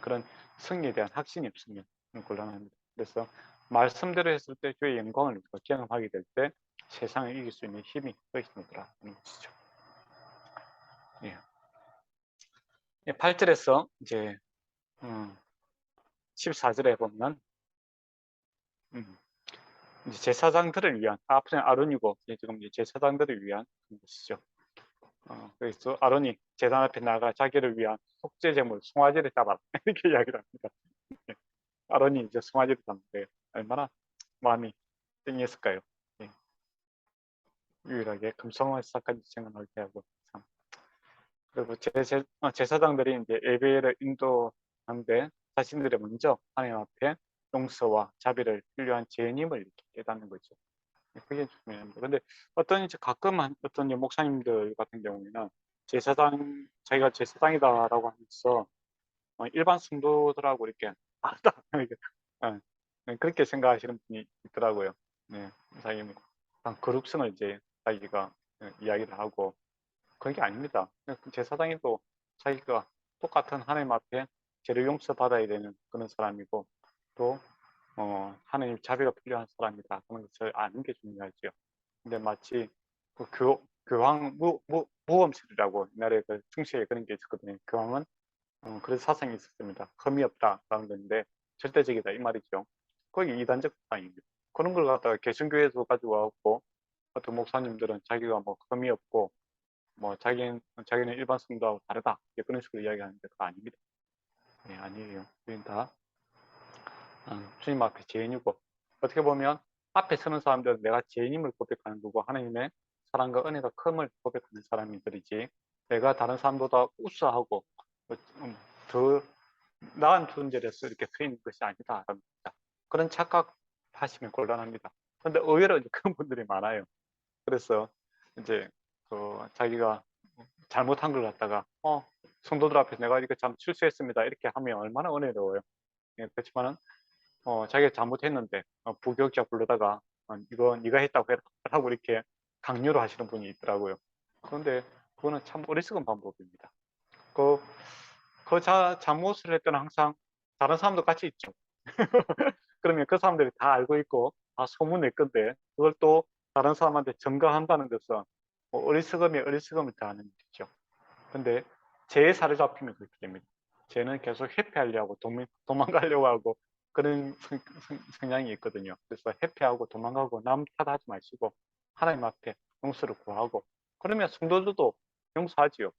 그런 승리에 대한 확신이 없으면 곤란합니다. 그래서 말씀대로 했을 때 주의 영광을 경험하게 될 때 세상을 이길 수 있는 힘이 훨씬 늘어나는 것이죠. 예. 8절에서 이제 14절에 보면 이제 제사장들을 위한 앞에는 아론이고 지금 이제 제사장들을 위한 것이죠. 그래서 아론이 제단 앞에 나가 자기를 위한 속죄 제물 송아지를 잡아라 이렇게 이야기를 합니다. 예. 아론이 이제 송아지를 잡는데 얼마나 마음이 찡했을까요? 예. 유일하게 금송을 시작한 생각을 하고 참. 그리고 제사장들이 이제 예배를 인도하는데 자신들이 먼저 하나님 앞에 용서와 자비를 필요한 죄인임을 이렇게 깨닫는 거죠. 그게 중요합니다. 근데 어떤 이제 가끔 어떤 목사님들 같은 경우에는 자기가 제사장이다라고 하면서 일반 성도들하고 이렇게 다르다 그렇게 생각하시는 분이 있더라고요. 네, 자기 거룩성을 이제 자기가 이야기를 하고 그게 아닙니다. 제사장이도 자기가 똑같은 하나님 앞에 죄를 용서받아야 되는 그런 사람이고 또 하나님 자비가 필요한 사람이다 하는 것을 아는 게 중요하죠. 근데 마치 그 교황 무엄술이라고 옛날에 그 중세에 그런 게 있었거든요. 교황은 그런 사상이 있었습니다. 흠이 없다라는 건데 절대적이다 이 말이죠. 거기 이단적 사상입니다. 그런 걸 갖다가 개신교에서 가지고 와고 어떤 목사님들은 자기가 뭐 흠이 없고 뭐 자기는 일반 성도하고 다르다 그런 식으로 이야기하는데 그거 아닙니다. 네, 아니에요. 우리는 다 주님 앞에 죄인이고 어떻게 보면 앞에 서는 사람들은 내가 죄인임을 고백하는 거고 하나님의 사랑과 은혜가 큼을 고백하는 사람들이지 내가 다른 사람보다 우수하고 더 나은 존재로서 이렇게 서 있는 것이 아니다. 그런 착각하시면 곤란합니다. 그런데 의외로 그런 분들이 많아요. 그래서 이제 자기가 잘못한 걸 갖다가 성도들 앞에서 내가 이거 참 실수했습니다. 이렇게 하면 얼마나 은혜로워요. 예, 그렇지만은 자기가 잘못했는데 부교육자 불러다가 이거 네가 했다고 해라 하고 이렇게 강요를 하시는 분이 있더라고요. 그런데 그거는 참 어리석은 방법입니다. 잘못을 했던 항상 다른 사람도 같이 있죠. 그러면 그 사람들이 다 알고 있고 다 소문낼 건데 그걸 또 다른 사람한테 전가한다는 것은 어리석음이 어리석음을 더하는 일이죠. 근데 죄에 사로잡히면 그렇게 됩니다. 죄는 계속 회피하려고 도망가려고 하고 그런 성향이 있거든요. 그래서 회피하고 도망가고 남 탓하지 마시고 하나님 앞에 용서를 구하고 그러면 성도들도 용서하지요.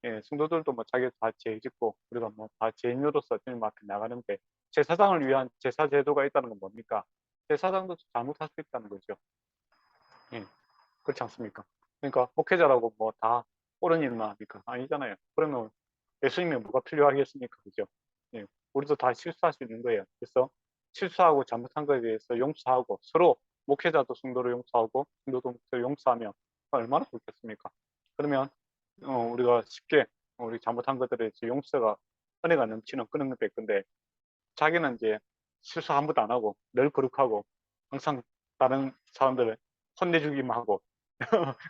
예, 성도들도 뭐 자기 다 죄 짓고 우리가 뭐 다 죄인으로서 주님 앞에 나가는데 제사장을 위한 제사 제도가 있다는 건 뭡니까? 제사장도 잘못할 수 있다는 거죠. 예, 그렇지 않습니까? 그러니까 목회자라고 뭐 다 옳은 일만 합니까? 아니잖아요. 그러면 예수님이 뭐가 필요하겠습니까? 그죠? 예, 우리도 다 실수할 수 있는 거예요. 그래서 실수하고 잘못한 것에 대해서 용서하고 서로 목회자도 성도를 용서하고 성도도 목회자를 용서하면 얼마나 좋겠습니까? 그러면 우리가 쉽게 우리 잘못한 것들에 대해서 용서가 은혜가 넘치는 그런 될 건데 자기는 이제 실수 한 번도 안 하고 늘 거룩하고 항상 다른 사람들을 혼내주기만 하고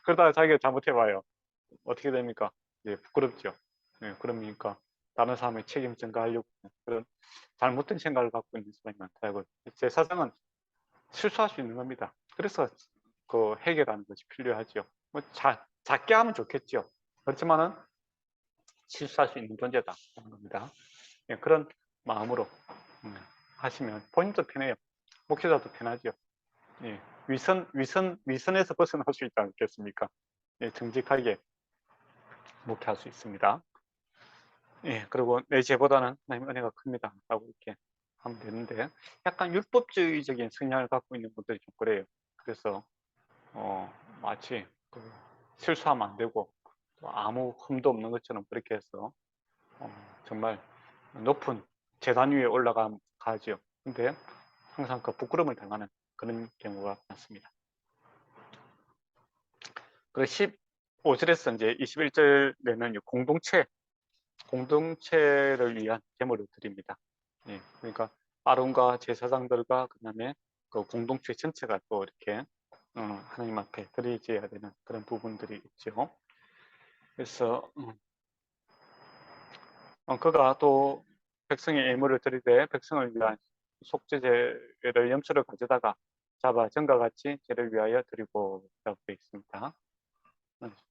그러다가 자기가 잘못해봐요. 어떻게 됩니까? 예, 부끄럽죠. 예, 그러니까 다른 사람의 책임 전가하려고 그런 잘못된 생각을 갖고 있는 사람이 많다고. 제 사상은 실수할 수 있는 겁니다. 그래서 그 해결하는 것이 필요하죠. 뭐 작게 하면 좋겠죠. 그렇지만은 실수할 수 있는 존재다 하는 겁니다. 예, 그런 마음으로 하시면 본인도 편해요. 목회자도 편하죠. 예, 위선에서 벗어날 수 있지 않겠습니까? 예, 정직하게 목회할 수 있습니다. 예, 그리고 내 죄보다는 하나님 은혜가 큽니다. 라고 이렇게 하면 되는데, 약간 율법주의적인 성향을 갖고 있는 분들이 좀 그래요. 그래서, 마치 실수하면 안 되고, 또 아무 흠도 없는 것처럼 그렇게 해서, 정말 높은 재단 위에 올라가죠. 근데 항상 그 부끄러움을 당하는 그런 경우가 많습니다. 그리고 15절에서 이제 21절에는 공동체를 위한 제물을 드립니다. 예, 그러니까 아론과 제사장들과 그다음에 그 공동체 전체가 또 이렇게 하나님 앞에 드려져야 되는 그런 부분들이 있죠. 그래서 그가 또 백성의 예물을 드리되 백성을 위한 속죄제를 염소를 가져다가 잡아 전과 같이 죄를 위하여 드리고 라고 되어 있습니다.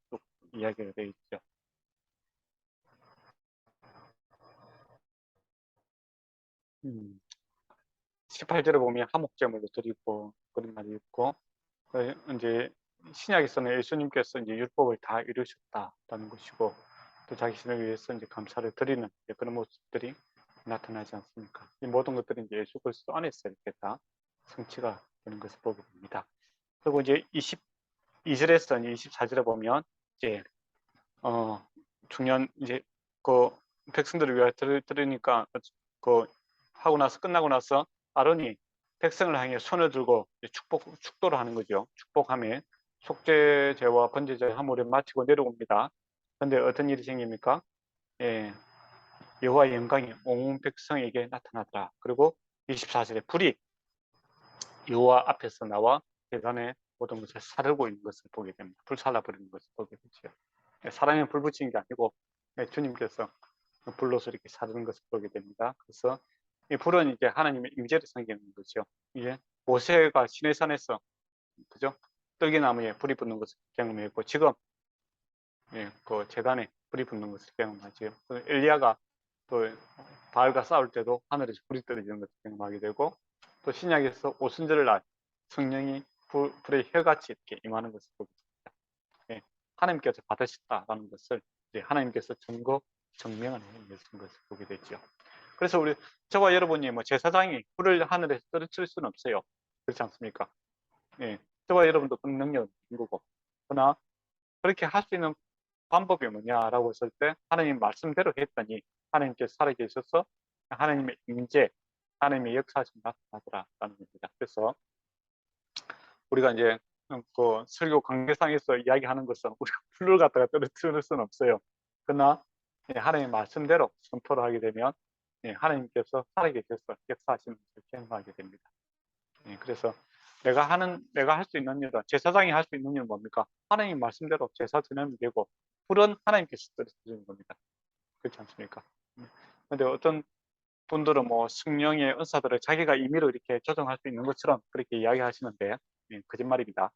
쭉 이야기가 되어 있죠. 18절에 보면 화목제물로 드리고 그런 말이 있고, 이제 신약에서는 예수님께서 이제 율법을 다 이루셨다라는 것이고, 또 자신을 위해서 이제 감사를 드리는 그런 모습들이 나타나지 않습니까? 이 모든 것들이 이제 예수 그리스도 안에서 이렇게 다 성취가 되는 것을 보게 됩니다. 그리고 이제 22절에서 24절에 보면 이제 중요한 이제 그 백성들을 위하여 드리니까 그 하고 나서 끝나고 나서 아론이 백성을 향해 손을 들고 축도를 하는 거죠. 축복하며 속죄제와 번제제 화물을 마치고 내려옵니다. 그런데 어떤 일이 생깁니까? 예, 여호와의 영광이 온 백성에게 나타나더라. 그리고 24절에 불이 여호와 앞에서 나와 대단의 모든 것을 사르고 있는 것을 보게 됩니다. 불살라버리는 것을 보게 되죠. 사람이 불 붙이는 게 아니고 주님께서 불로서 이렇게 사르는 것을 보게 됩니다. 그래서 이 불은 이제 하나님의 임재를 상징하는 거죠. 이게 모세가 시내산에서 그죠? 떨기나무에 불이 붙는 것을 경험했고, 지금 그 제단에 불이 붙는 것을 경험하죠. 엘리야가 또 바알과 싸울 때도 하늘에서 불이 떨어지는 것을 경험하게 되고, 또 신약에서 오순절을 날 성령이 불의 혈같이 이렇게 임하는 것을 보게 됩니다. 하나님께서 받으셨다라는 것을 이제 하나님께서 증명하는 것을 보게 되죠. 그래서 저와 여러분이 뭐 제사장이 불을 하늘에서 떨어뜨릴 수는 없어요. 그렇지 않습니까? 저와 여러분도 그런 능력은 있는 거고. 그러나 그렇게 할 수 있는 방법이 뭐냐라고 했을 때 하나님 말씀대로 했더니 하나님께서 살아계셔서 하나님의 임재, 하나님의 역사하심 나타나더라라는 겁니다. 그래서 우리가 이제 그 설교 강대상에서 이야기하는 것은 우리가 불을 갖다가 떨어뜨릴 수는 없어요. 그러나 하나님의 말씀대로 선포를 하게 되면 하나님께서 살아계셔서 역사하시는 것을 경험하게 됩니다. 그래서 내가 할 수 있는 일은, 제사장이 할 수 있는 일은 뭡니까? 하나님 말씀대로 제사 드리면 되고, 불은 하나님께서 떨어뜨리는 겁니다. 그렇지 않습니까? 근데 어떤 분들은 뭐 성령의 은사들을 자기가 임의로 이렇게 조정할 수 있는 것처럼 그렇게 이야기하시는데, 거짓말입니다.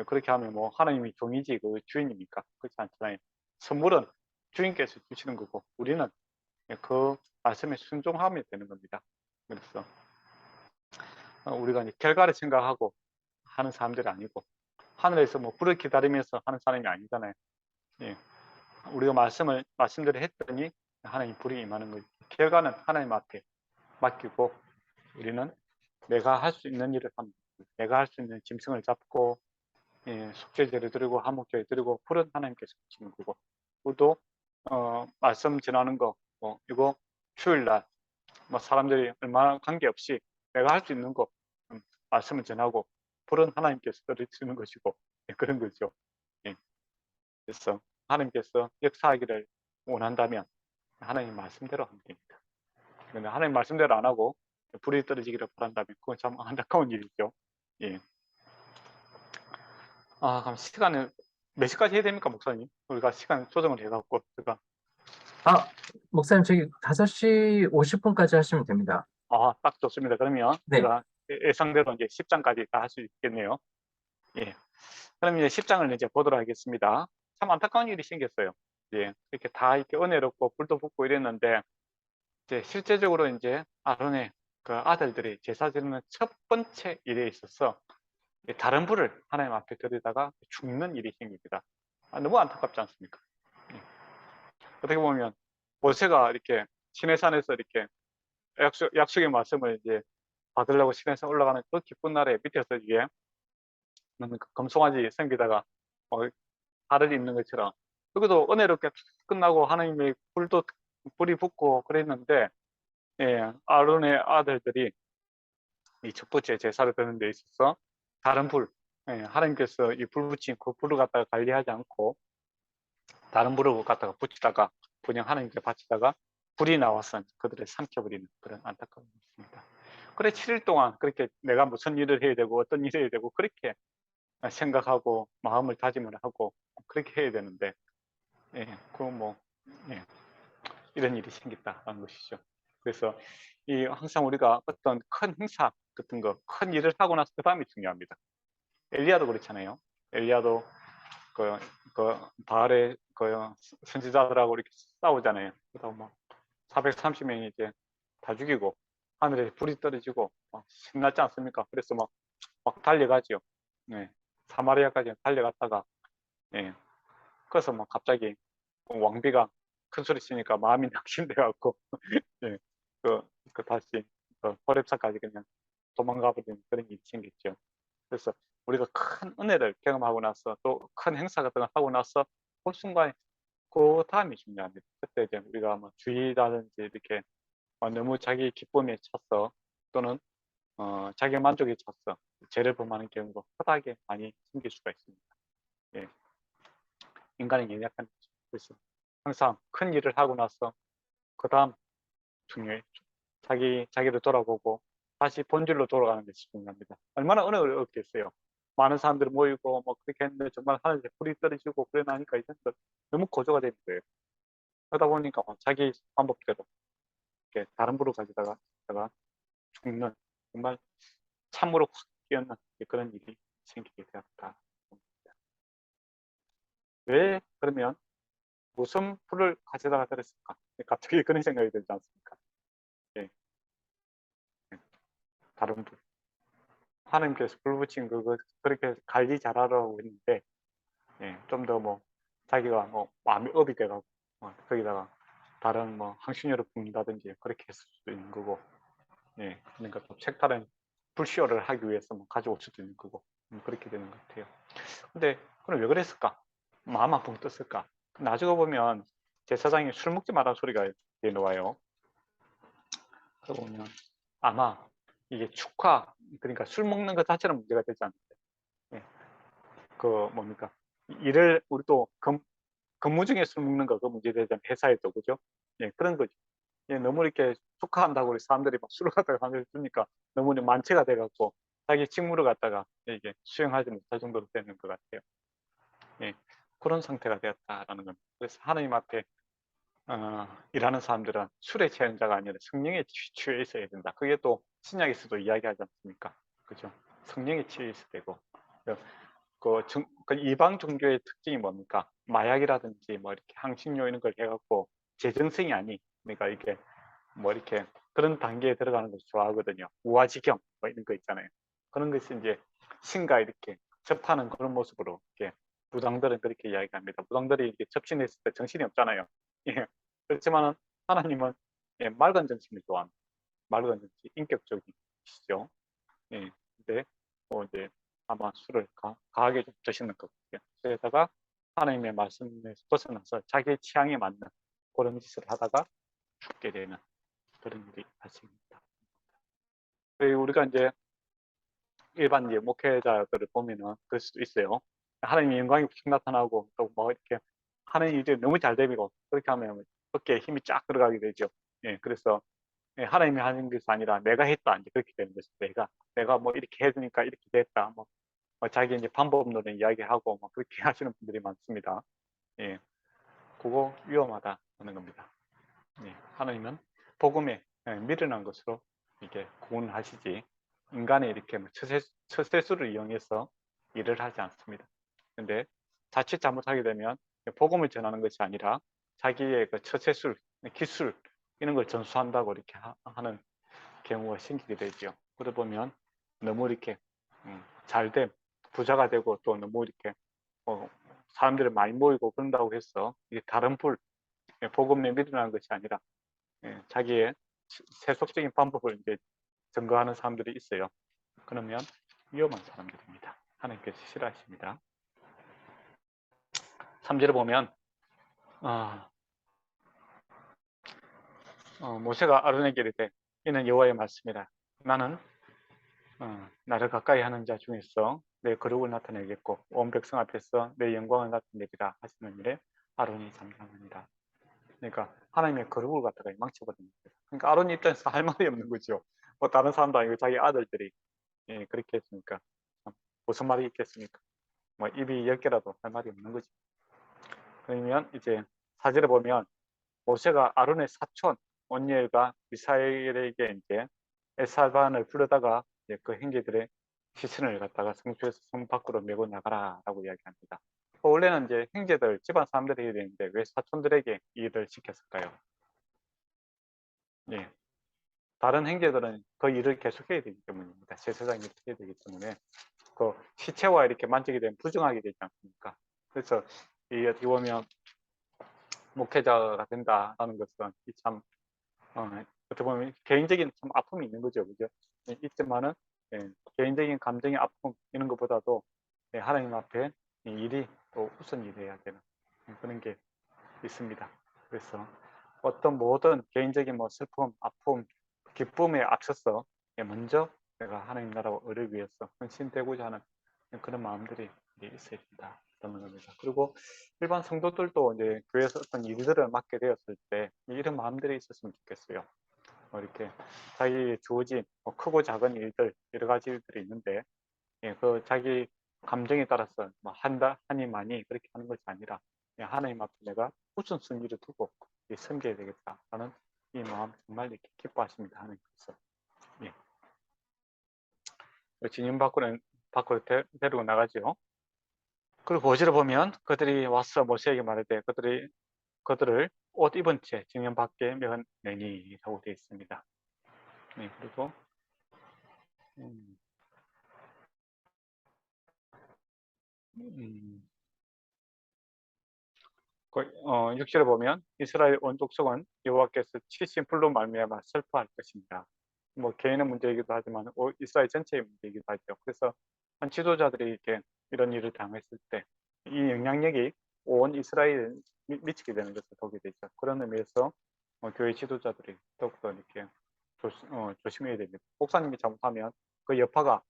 그렇게 하면 뭐 하나님이 종이지 그 주인입니까? 그렇지 않잖아요. 선물은 주인께서 주시는 거고, 우리는 그 말씀에 순종하면 되는 겁니다. 그래서 우리가 이제 결과를 생각하고 하는 사람들이 아니고, 하늘에서 뭐 불을 기다리면서 하는 사람이 아니잖아요. 우리가 말씀대로 했더니 하나님 불이 임하는 거죠. 결과는 하나님 앞에 맡기고, 우리는 내가 할 수 있는 일을 합니다. 내가 할 수 있는 짐승을 잡고 속죄제를 드리고 화목제를 드리고, 불은 하나님께서 주시는 거고, 불도 말씀 전하는 거, 이거 주일날 뭐 사람들이 얼마나 관계없이 내가 할 수 있는 거 말씀을 전하고, 불은 하나님께서 떨어뜨리는 것이고, 그런 거죠. 그래서 하나님께서 역사하기를 원한다면 하나님 말씀대로 하면 됩니다. 그런데 하나님 말씀대로 안 하고 불이 떨어지기를 바란다면 그건 참 안타까운 일이죠. 그럼 시간은 몇 시까지 해야 됩니까, 목사님? 우리가 시간 조정을 해갖고 제가. 목사님, 저기 5시 50분까지 하시면 됩니다. 딱 좋습니다. 그러면 네. 제가 예상대로 이제 10장까지 다 할 수 있겠네요. 그럼 이제 10장을 이제 보도록 하겠습니다. 참 안타까운 일이 생겼어요. 이렇게 다 이렇게 은혜롭고 불도 붙고 이랬는데, 이제 실제적으로 이제 아론의 그 아들들이 제사 드리는 첫 번째 일에 있어서 다른 불을 하나님 앞에 들이다가 죽는 일이 생깁니다. 너무 안타깝지 않습니까? 어떻게 보면 모세가 이렇게 시내산에서 이렇게 약속의 말씀을 이제 받으려고 시내산 올라가는 그 기쁜 날에 밑에서 이게 금송아지 생기다가 알을 입는 것처럼, 그것도 은혜롭게 끝나고 하나님의 불이 붙고 그랬는데, 아론의 아들들이 이 첫 번째 제사를 드는 데 있어서 다른 불, 하나님께서 이 불 붙인 그 불을 갖다가 관리하지 않고 다른 불을 갖다가 붙이다가 그냥 하나님께 바치다가 불이 나와서 그들을 삼켜버리는 그런 안타까움이 있습니다. 그래 7일 동안 그렇게 내가 무슨 일을 해야 되고 어떤 일을 해야 되고 그렇게 생각하고 마음을 다짐을 하고 그렇게 해야 되는데 예, 그뭐 예, 이런 일이 생겼다는 것이죠. 그래서 이 항상 우리가 어떤 큰 행사 같은 거, 큰 일을 하고 나서 그 다음이 중요합니다. 엘리야도 그렇잖아요. 엘리야도 그, 바알의 선지자들하고 이렇게 싸우잖아요. 그러다 뭐 430명이 이제 다 죽이고 하늘에 불이 떨어지고 막 신났지 않습니까? 그래서 막 달려가죠. 네. 사마리아까지 달려갔다가 예. 그래서 막 갑자기 왕비가 큰 소리 치니까 마음이 낙심돼갖고 예. 다시 호렙산까지 그냥 도망가 버리는 그런 일이 생겼죠. 그래서 우리가 큰 은혜를 경험하고 나서 또 큰 행사 같은 걸 하고 나서 그 순간 그 다음이 중요합니다. 그때 이제 우리가 뭐 주의라든지 이렇게 너무 자기 기쁨에 찼어 또는 자기 만족에 찼어 죄를 범하는 경우가 허다하게 많이 생길 수가 있습니다. 예. 인간은 연약한 거죠. 그래서 항상 큰 일을 하고 나서 그 다음 중요해. 자기를 돌아보고 다시 본질로 돌아가는 것이 중요합니다. 얼마나 어렵겠어요. 많은 사람들이 모이고 뭐 그렇게 했는데 정말 하늘에 불이 떨어지고 그래 나니까 이제 너무 고조가 되는 거예요. 그러다 보니까 자기 방법대로 이렇게 다른 불을 가지다가 죽는 정말 참으로 확 끼얹는 그런 일이 생기게 되었다. 왜 그러면 무슨 불을 가져다가 들었을까? 갑자기 그런 생각이 들지 않습니까? 예, 예, 다른 불. 하나님께서 불 붙인 그거 그렇게 관리 잘하라고 했는데 예, 좀 더 뭐 자기가 뭐 마음이 업이 돼가고 거기다가 다른 뭐 향신료를 붓는다든지 그렇게 했을 수도 있는 거고 예, 그러니까 또 색다른 불쇼를 하기 위해서 뭐 가져올 수도 있는 거고 그렇게 되는 것 같아요. 근데 그럼 왜 그랬을까? 마음 아프게 떴을까? 나중에 보면 제사장이 술 먹지 마라 소리가 내놓아요. 그러고 보면 아마 이게 축화 그러니까 술 먹는 것 자체는 문제가 되지 않는데 예, 그 뭡니까 일을 우리 또 근무 중에 술 먹는 거 그 문제 되잖아요. 회사에도 그죠? 예, 그런 거죠. 예, 너무 이렇게 축하한다고 우리 사람들이 막 술을 갖다가 하늘 주니까 너무 만체가 돼갖고 자기 직무를 갖다가 이게 수행하지 못할 정도로 되는 것 같아요. 예, 그런 상태가 되었다라는 겁니다. 그래서 하나님 앞에 일하는 사람들은 술의 취한자가 아니라 성령에 취해 있어야 된다. 그게 또 신약에서도 이야기하지 않습니까? 그죠? 성령에 취해 있어야 되고 그 이방 종교의 특징이 뭡니까? 마약이라든지 뭐 이렇게 향신료 이런 걸 해갖고 재정성이 아닌 그러니까 이게 뭐 이렇게 그런 단계에 들어가는 것을 좋아하거든요. 우아지경 뭐 이런 거 있잖아요. 그런 것이 이제 신과 이렇게 접하는 그런 모습으로 이렇게 무당들은 그렇게 이야기합니다. 무당들이 이렇게 접신했을 때 정신이 없잖아요. 예. 그렇지만은 하나님은 예, 맑은 정신을 좋아합니다. 맑은 정신, 인격적이시죠. 예. 근데 뭐 이제 아마 술을 과하게 좀 드시는 것 같아요. 그러다가 하나님의 말씀에서 벗어나서 자기의 취향에 맞는 그런 짓을 하다가 죽게 되는 그런 일이 발생합니다. 우리가 이제 일반 이제 목회자들을 보면은 그럴 수도 있어요. 하나님의 영광이 푹 나타나고 또 뭐 이렇게 하는 일이 너무 잘 되고 그렇게 하면 어깨에 힘이 쫙 들어가게 되죠. 예, 그래서 예, 하나님이 하는 것이 아니라 내가 했다 이제 그렇게 되는 것이 내가 뭐 이렇게 해주니까 이렇게 됐다 뭐 자기 이제 방법론을 이야기하고 뭐 그렇게 하시는 분들이 많습니다. 예, 그거 위험하다는 겁니다. 예, 하나님은 복음에 미련한 것으로 이게 구원하시지 인간의 이렇게 뭐 처세술을 이용해서 일을 하지 않습니다. 근데 자칫 잘못하게 되면 복음을 전하는 것이 아니라 자기의 그 처세술, 기술 이런 걸 전수한다고 이렇게 하는 경우가 생기게 되죠. 그러다 보면 너무 이렇게 잘된 부자가 되고 또 너무 이렇게 사람들이 많이 모이고 그런다고 해서 이게 다른 복음에 미련한 것이 아니라 자기의 세속적인 방법을 이제 증거하는 사람들이 있어요. 그러면 위험한 사람들입니다. 하나님께서 싫어하십니다. 3절을 보면 모세가 아론에게 이르되 이는 여호와의 말씀이라 나는 나를 가까이 하는 자 중에서 내 거룩을 나타내겠고 온 백성 앞에서 내 영광을 나타내리라 하시는 일에 아론이 잠잠하니라. 그러니까 하나님의 거룩을 갖다가 망쳐버립니다. 그러니까 아론 입장에서 할 말이 없는 거죠. 뭐 다른 사람도 아니고 자기 아들들이 예, 그렇게 했으니까 참 무슨 말이 있겠습니까? 뭐 입이 10개라도 할 말이 없는 거지. 그러면 이제 사절에 보면 모세가 아론의 사촌 온니엘과 미사엘에게 이제 에살반을 부르다가 이제 그 형제들의 시신을 갖다가 성소에서 성 밖으로 메고 나가라라고 이야기합니다. 원래는 이제 형제들 집안 사람들이 해야 되는데 왜 사촌들에게 이 일을 시켰을까요? 예, 다른 형제들은 그 일을 계속해야 되기 때문입니다. 제사장이 해야 되기 때문에 그 시체와 이렇게 만지게 되면 부정하게 되지 않습니까? 그래서 이 어떻게 보면 목회자가 된다라는 것은 참 어떻게 보면 개인적인 참 아픔이 있는 거죠, 그죠? 있지만은 예, 개인적인 감정의 아픔 이런 것보다도 예, 하나님 앞에 이 일이 또 우선이 돼야 되는 그런 게 있습니다. 그래서 어떤 모든 개인적인 뭐 슬픔, 아픔, 기쁨에 앞서서 예, 먼저 내가 하나님 나라와 의를 위해서 헌신되고자 하는 그런 마음들이 있어야 된다. 겁니다. 그리고 일반 성도들도 이제 교회에서 어떤 일들을 맡게 되었을 때 이런 마음들이 있었으면 좋겠어요. 뭐 이렇게 자기 주어진 뭐 크고 작은 일들 여러 가지 일들이 있는데 예, 그 자기 감정에 따라서 뭐 한다 하니 많이 그렇게 하는 것이 아니라 하나님 앞에 내가 우선순위를 두고 섬겨야 되겠다라는 이 마음 정말 이렇게 기뻐하십니다. 하나님께서 예. 진영 밖으로 데리고 나가죠. 그리고 고지를 보면 그들이 와서 모세에게 말하되 그들을 옷 입은 채 진영 밖에 내니라고 되어 있습니다. 네, 그리고 음, 음, 6절에 보면 이스라엘 온 족속은 여호와께서 치신 불로 말미암아 슬퍼할 것입니다. 뭐 개인의 문제이기도 하지만 이스라엘 전체의 문제이기도 하죠. 그래서 한 지도자들이 이렇게 이런 일을 당했을 때 이 영향력이 온 이스라엘에 미치게 되는 것을 보게 되죠. 그런 의미에서 교회 지도자들이 더욱더 이렇게 조심해야 됩니다. 목사님이 잘못하면 그 여파가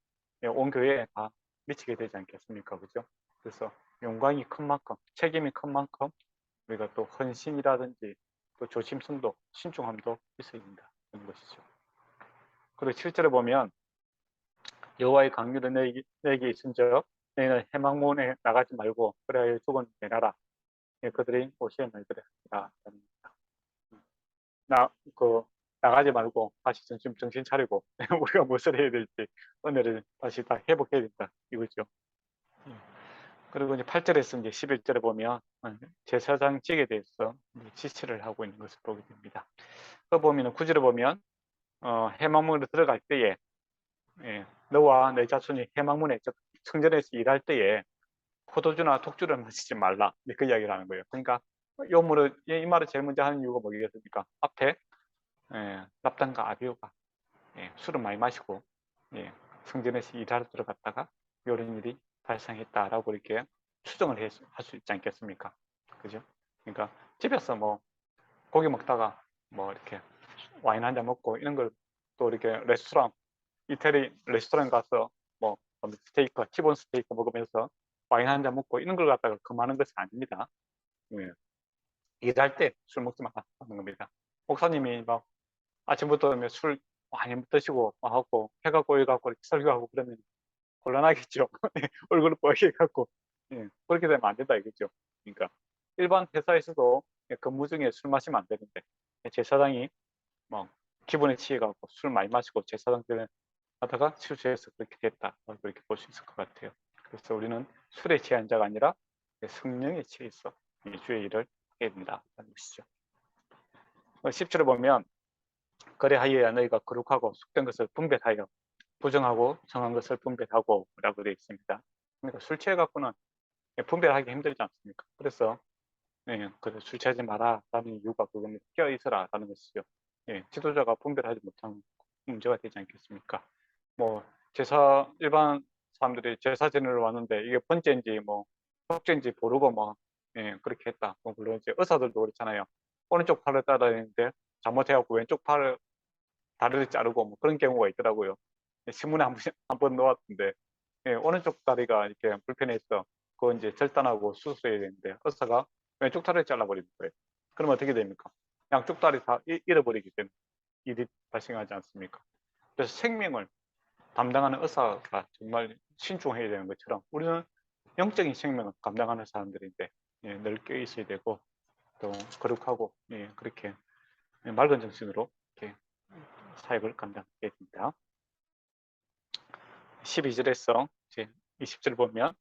온 교회에 다 미치게 되지 않겠습니까? 그죠? 그래서 영광이 큰 만큼, 책임이 큰 만큼 우리가 또 헌신이라든지 또 조심성도 신중함도 있어야 된다. 그런 것이죠. 그리고 실제로 보면 여호와의 강류를 내게 있은즉 너희는 해망문에 나가지 말고 그래야 죽은 내놔라. 그들이 오시에 너희들의 하라. 그 나가지 말고 다시 정신 차리고 우리가 무엇을 해야 될지 은혜를 다시 다 회복해야 된다. 이거죠. 그리고 이제 8절에서 이제 11절에 보면 제사장직에 대해서 지시를 하고 있는 것을 보게 됩니다. 또 보면 9절에 보면 해망문으로 들어갈 때에 너와 내 자손이 해망문에 성전에서 일할 때에 포도주나 독주를 마시지 말라. 그 이야기를 하는 거예요. 그러니까 이 말을 제일 먼저 하는 이유가 뭐겠습니까? 앞에 납단과 아비오가 술을 많이 마시고 성전에서 일하러 들어갔다가 이런 일이 발생했다라고 이렇게 추정을 할 수 있지 않겠습니까? 그죠? 그러니까 집에서 뭐 고기 먹다가 뭐 이렇게 와인 한 잔 먹고 이런 걸 또 이렇게 이태리 레스토랑 가서 뭐 스테이크, 티본 스테이크 먹으면서 와인 한 잔 먹고 이런 걸 갖다가 금하는 것이 아닙니다. 예. 일할 때 술 먹지 말라는 겁니다. 목사님이 막 아침부터 술 많이 드시고 하고 해가 꼬여갖고 설교하고 그러면 곤란하겠죠. 얼굴을 뻘게 갖고 그렇게 되면 안 된다 이거죠. 그러니까 일반 회사에서도 근무 중에 술 마시면 안 되는데 제사장이 뭐 기분에 취해갖고 술 많이 마시고 제사장들을 하다가 실수해서 그렇게 됐다. 그렇게 볼 수 있을 것 같아요. 그래서 우리는 술에 취한 자가 아니라 성령에 취해서 주의 일을 해야 된다는 것이죠. 10절에 보면 그래하여야 너희가 거룩하고 속된 것을 분별하여 부정하고 정한 것을 분별하고 라고 되어 있습니다. 그러니까 술 취해 갖고는 분별하기 힘들지 않습니까? 그래서 술 취하지 마라 라는 이유가 그겁니다. 깨어 있어라 라는 것이죠. 지도자가 분별하지 못하면 문제가 되지 않겠습니까? 뭐 일반 사람들이 제사 지내러 왔는데 이게 번제인지 뭐 속죄인지 모르고 뭐 그렇게 했다. 물론 이제 의사들도 그렇잖아요. 오른쪽 팔을 따라야 되는데 잘못해갖고 왼쪽 팔을 다리를 자르고 뭐 그런 경우가 있더라고요. 신문에 한번 넣었던데 오른쪽 다리가 이렇게 불편해서 그거 이제 절단하고 수술해야 되는데 의사가 왼쪽 다리를 잘라버리는 거예요. 그러면 어떻게 됩니까? 양쪽 다리 다 잃어버리기 때문에 일이 발생하지 않습니까? 그래서 생명을 담당하는 의사가 정말 신중해야 되는 것처럼 우리는 영적인 생명을 감당하는 사람들인데 예, 넓게 있어야 되고 또 거룩하고 예, 그렇게 맑은 정신으로 이렇게 사역을 감당해야 됩니다. 12절에서 이제 20절 보면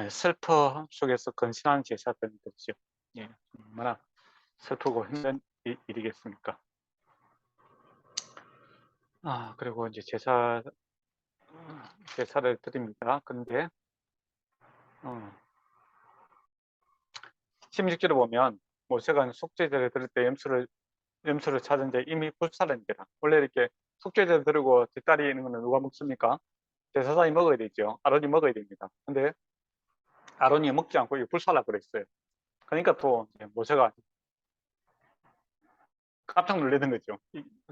슬퍼 속에서 건신한 제사들은 것이죠. 예, 얼마나 슬프고 힘든 일이겠습니까? 그리고 이제 제사를 드립니다. 근데 16절에 보면 모세가 속죄제를 드릴 때 염소를 찾은데 이미 불살은니라. 원래 이렇게 속죄제를 드리고 뒷다리 있는 거는 누가 먹습니까? 제사장이 먹어야 되죠. 아론이 먹어야 됩니다. 근데 아론이 먹지 않고 불살라 그랬어요. 그러니까 또 모세가 깜짝 놀라는 거죠.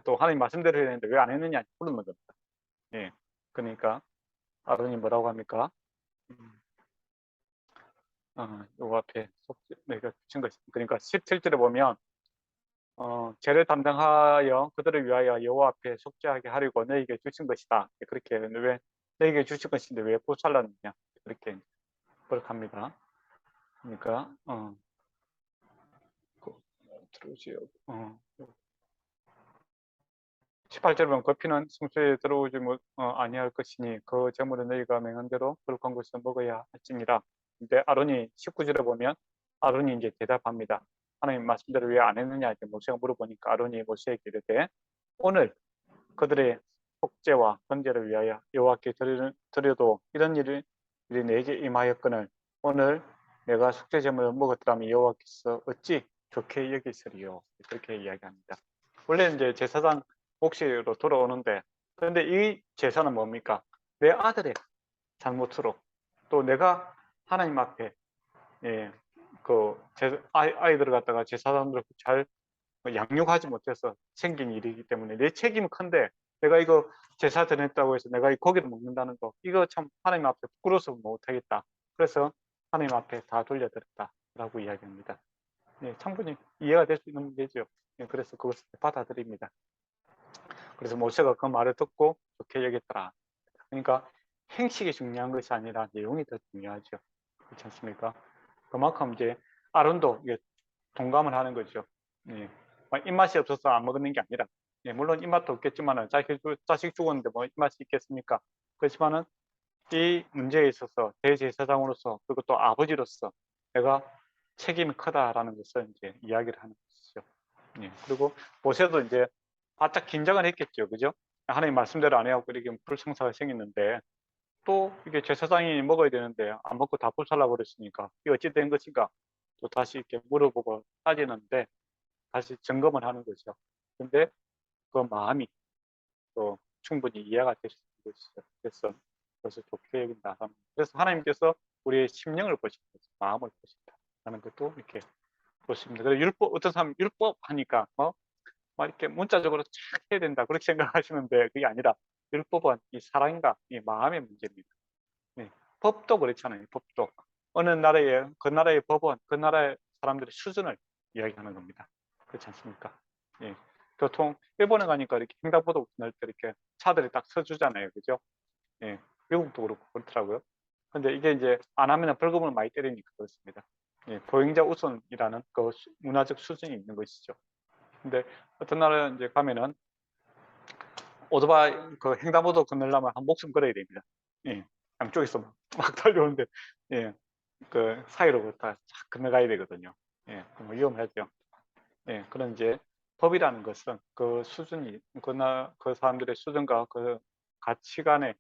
또 하나님 말씀대로 해야 되는데 왜 안 했느냐 물은 겁니다. 예. 그러니까 아론이 뭐라고 합니까? 요 앞에 내가 붙인 것이 그러니까 17절에 보면 죄를 담당하여 그들을 위하여 여호와 앞에 속죄하게 하려고 너에게 주신 것이다. 그렇게 왜 너에게 주신 것인데 왜 불살랐느냐 그렇게 버럭합니다. 그러니까 들어오지요. 18절 보면 그 피는 성소에 들어오지 아니할 것이니 그 제물은 너희가 맹한 대로 거룩한 것을 먹어야 할지니라. 근데 아론이 19절에 보면 아론이 이제 대답합니다. 하나님 말씀대로 왜 안 했느냐 이렇게 모세가 물어보니까 아론이 모세에게 이르되 오늘 그들의 속죄와 번제를 위하여 여호와께 드려도 이런 일이 내게 임하였거늘 오늘 내가 속죄 제물을 먹었더라면 여호와께서 어찌 좋게 여기시리요. 그렇게 이야기합니다. 원래 이제 제사장 몫으로 돌아오는데 그런데 이 제사는 뭡니까? 내 아들의 잘못으로 또 내가 하나님 앞에 아이들을 갖다가 제사장들 잘 양육하지 못해서 생긴 일이기 때문에 내 책임은 큰데 내가 이거 제사 드렸다고 해서 내가 이 고기를 먹는다는 거 이거 참 하나님 앞에 부끄러워서 못하겠다. 그래서 하나님 앞에 다 돌려드렸다라고 이야기합니다. 충분히 이해가 될 수 있는 문제죠. 그래서 그것을 받아들입니다. 그래서 모세가 그 말을 듣고 좋게 여겼더라. 그러니까 행식이 중요한 것이 아니라 내용이 더 중요하죠. 그렇지 않습니까? 그만큼 이제 아론도 동감을 하는 거죠. 입맛이 없어서 안 먹는 게 아니라 물론 입맛도 없겠지만 자식 죽었는데 뭐 입맛이 있겠습니까? 그렇지만은 이 문제에 있어서 대제사장으로서 그리고 또 아버지로서 내가 책임이 크다라는 것을 이제 이야기를 하는 것이죠. 그리고 모세도 이제 바짝 긴장을 했겠죠, 그죠? 하나님 말씀대로 안 해갖고 이렇게 불성사가 생겼는데 또 이게 제사장이 먹어야 되는데 안 먹고 다 불살라고 그랬으니까 이게 어찌 된 것인가 또 다시 이렇게 물어보고 따지는데 다시 점검을 하는 거죠. 근데 그 마음이 또 충분히 이해가 될 수 있는 것이죠. 그래서 좋게 여긴다. 그래서 하나님께서 우리의 심령을 보신다, 마음을 보신다 하는 것도 이렇게 보십니다. 그래서 어떤 사람 율법 하니까 막 이렇게 문자적으로 착 해야 된다 그렇게 생각하시는데 그게 아니라 율법은 이 사랑과 이 마음의 문제입니다. 법도 그렇잖아요. 법도 어느 나라의 그 나라의 법은 그 나라의 사람들의 수준을 이야기하는 겁니다. 그렇지 않습니까? 교통 일본에 가니까 이렇게 횡단보도 건널 때 이렇게 차들이 딱 서주잖아요, 그죠? 미국도 그렇고 그렇더라고요. 근데 이게 이제 안 하면 벌금을 많이 때리니까 그렇습니다. 보행자 우선이라는 그 문화적 수준이 있는 것이죠. 근데 어떤 나라 이제 가면은 오토바이 그 횡단보도 건너려면 한 목숨 걸어야 됩니다. 양쪽에서 막 달려오는데 그 사이로 다 건너가야 되거든요. 위험하죠. 그런 이제 법이라는 것은 그 수준이 그 사람들의 수준과 그 가치관의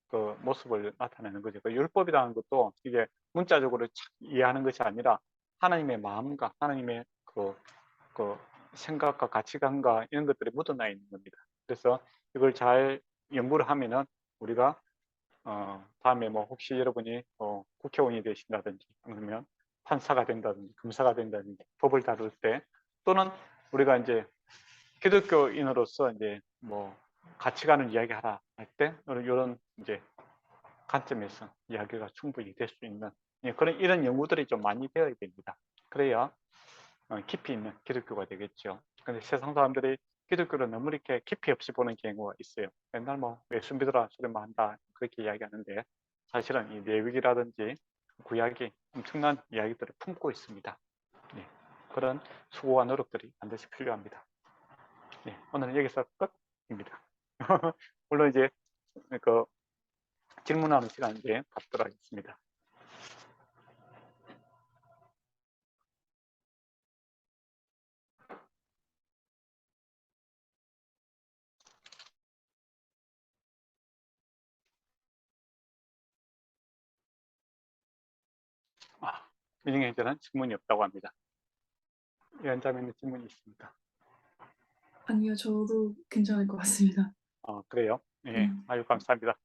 그 모습을 나타내는 거죠. 그 율법이라는 것도 이게 문자적으로 이해하는 것이 아니라 하나님의 마음과 하나님의 그 생각과 가치관과 이런 것들이 묻어나 있는 겁니다. 그래서 이걸 잘 연구를 하면은 우리가 다음에 뭐 혹시 여러분이 국회의원이 되신다든지 아니면 판사가 된다든지 검사가 된다든지 법을 다룰 때 또는 우리가 이제 기독교인으로서 이제 뭐 가치관을 이야기하라 할 때 이런 이제 관점에서 이야기가 충분히 될 수 있는 그런 이런 연구들이 좀 많이 되어야 됩니다. 그래야 깊이 있는 기독교가 되겠죠. 근데 세상 사람들이 기독교를 너무 이렇게 깊이 없이 보는 경우가 있어요. 맨날 뭐 예수 믿어라 소리만 한다 그렇게 이야기하는데 사실은 이 레위기라든지 구약이 엄청난 이야기들을 품고 있습니다. 예, 그런 수고와 노력들이 반드시 필요합니다. 예, 오늘은 여기서 끝입니다. 물론 이제 그 질문하는 시간 이제 갖도록 하겠습니다. 민영행전은 질문이 없다고 합니다. 위원장님의 질문이 있습니다. 아니요, 저도 괜찮을 것 같습니다. 그래요? 예, 아유 감사합니다.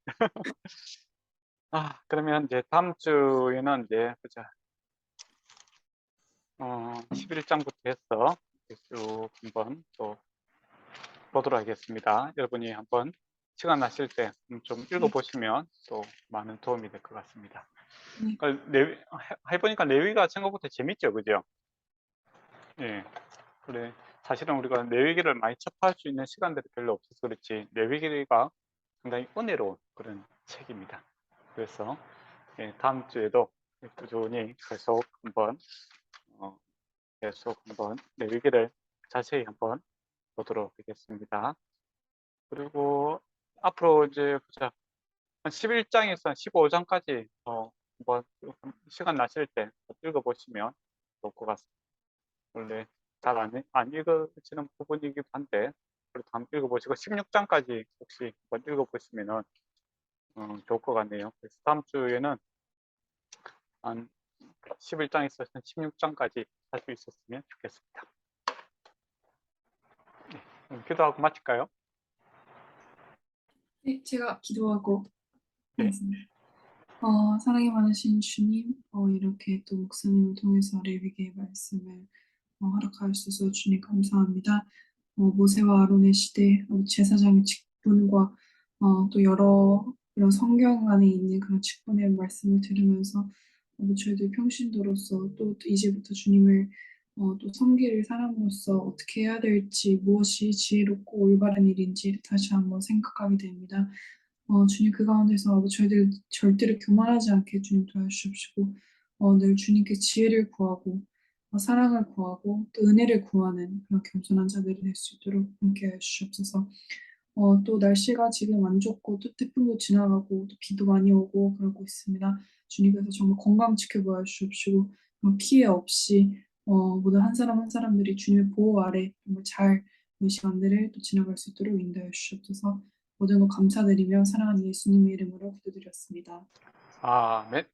그러면 이제 다음 주에는 이제 보자. 11장부터 해서 쭉 한번 또 보도록 하겠습니다. 여러분이 한번 시간 나실 때 좀 읽어보시면 또 많은 도움이 될 것 같습니다. 네. 그러니까 해보니까 레위기가 생각보다 재밌죠, 그죠? 예. 그래. 사실은 우리가 레위기를 많이 접할 수 있는 시간들이 별로 없어서 그렇지 레위기가 상당히 은혜로운 그런 책입니다. 그래서 다음 주에도 꾸준히 계속 한번 레위기를 자세히 한번 보도록 하겠습니다. 그리고 앞으로 이제 보자. 11장에서 15장까지 한번 시간 나실 때 읽어보시면 좋을 것 같습니다. 원래 잘 안 읽어지는 부분이기도 한데 그래도 한번 읽어보시고 16장까지 혹시 한번 읽어보시면 좋을 것 같네요. 그래서 다음 주에는 한 11장에서 16장까지 할 수 있었으면 좋겠습니다. 네, 기도하고 마칠까요? 네, 제가 기도하고 네. 하겠습니다. 사랑이 많으신 주님, 이렇게 또 목사님을 통해서 레위기의 말씀을 허락하여 주셔서 주님 감사합니다. 모세와 아론의 시대, 제사장의 직분과 또 여러 이런 성경 안에 있는 그런 직분의 말씀을 들으면서 저희들 평신도로서 또 이제부터 주님을 또 섬길 사람으로서 어떻게 해야 될지, 무엇이 지혜롭고 올바른 일인지 다시 한번 생각하게 됩니다. 주님 그 가운데서 저희들 절대로 교만하지 않게 주님 도와주십시고 늘 주님께 지혜를 구하고 사랑을 구하고 또 은혜를 구하는 그런 겸손한 자들이 될 수 있도록 함께하여 주시옵소서. 또 날씨가 지금 안 좋고 또 태풍도 지나가고 또 비도 많이 오고 그러고 있습니다. 주님께서 정말 건강 지켜봐 주십시고 피해 없이 모든 한 사람 한 사람들이 주님의 보호 아래 정말 잘 이 시간들을 또 지나갈 수 있도록 인도해 주시옵소서. 모든 것 감사드리며 사랑하는 예수님의 이름으로 기도드렸습니다. 아멘.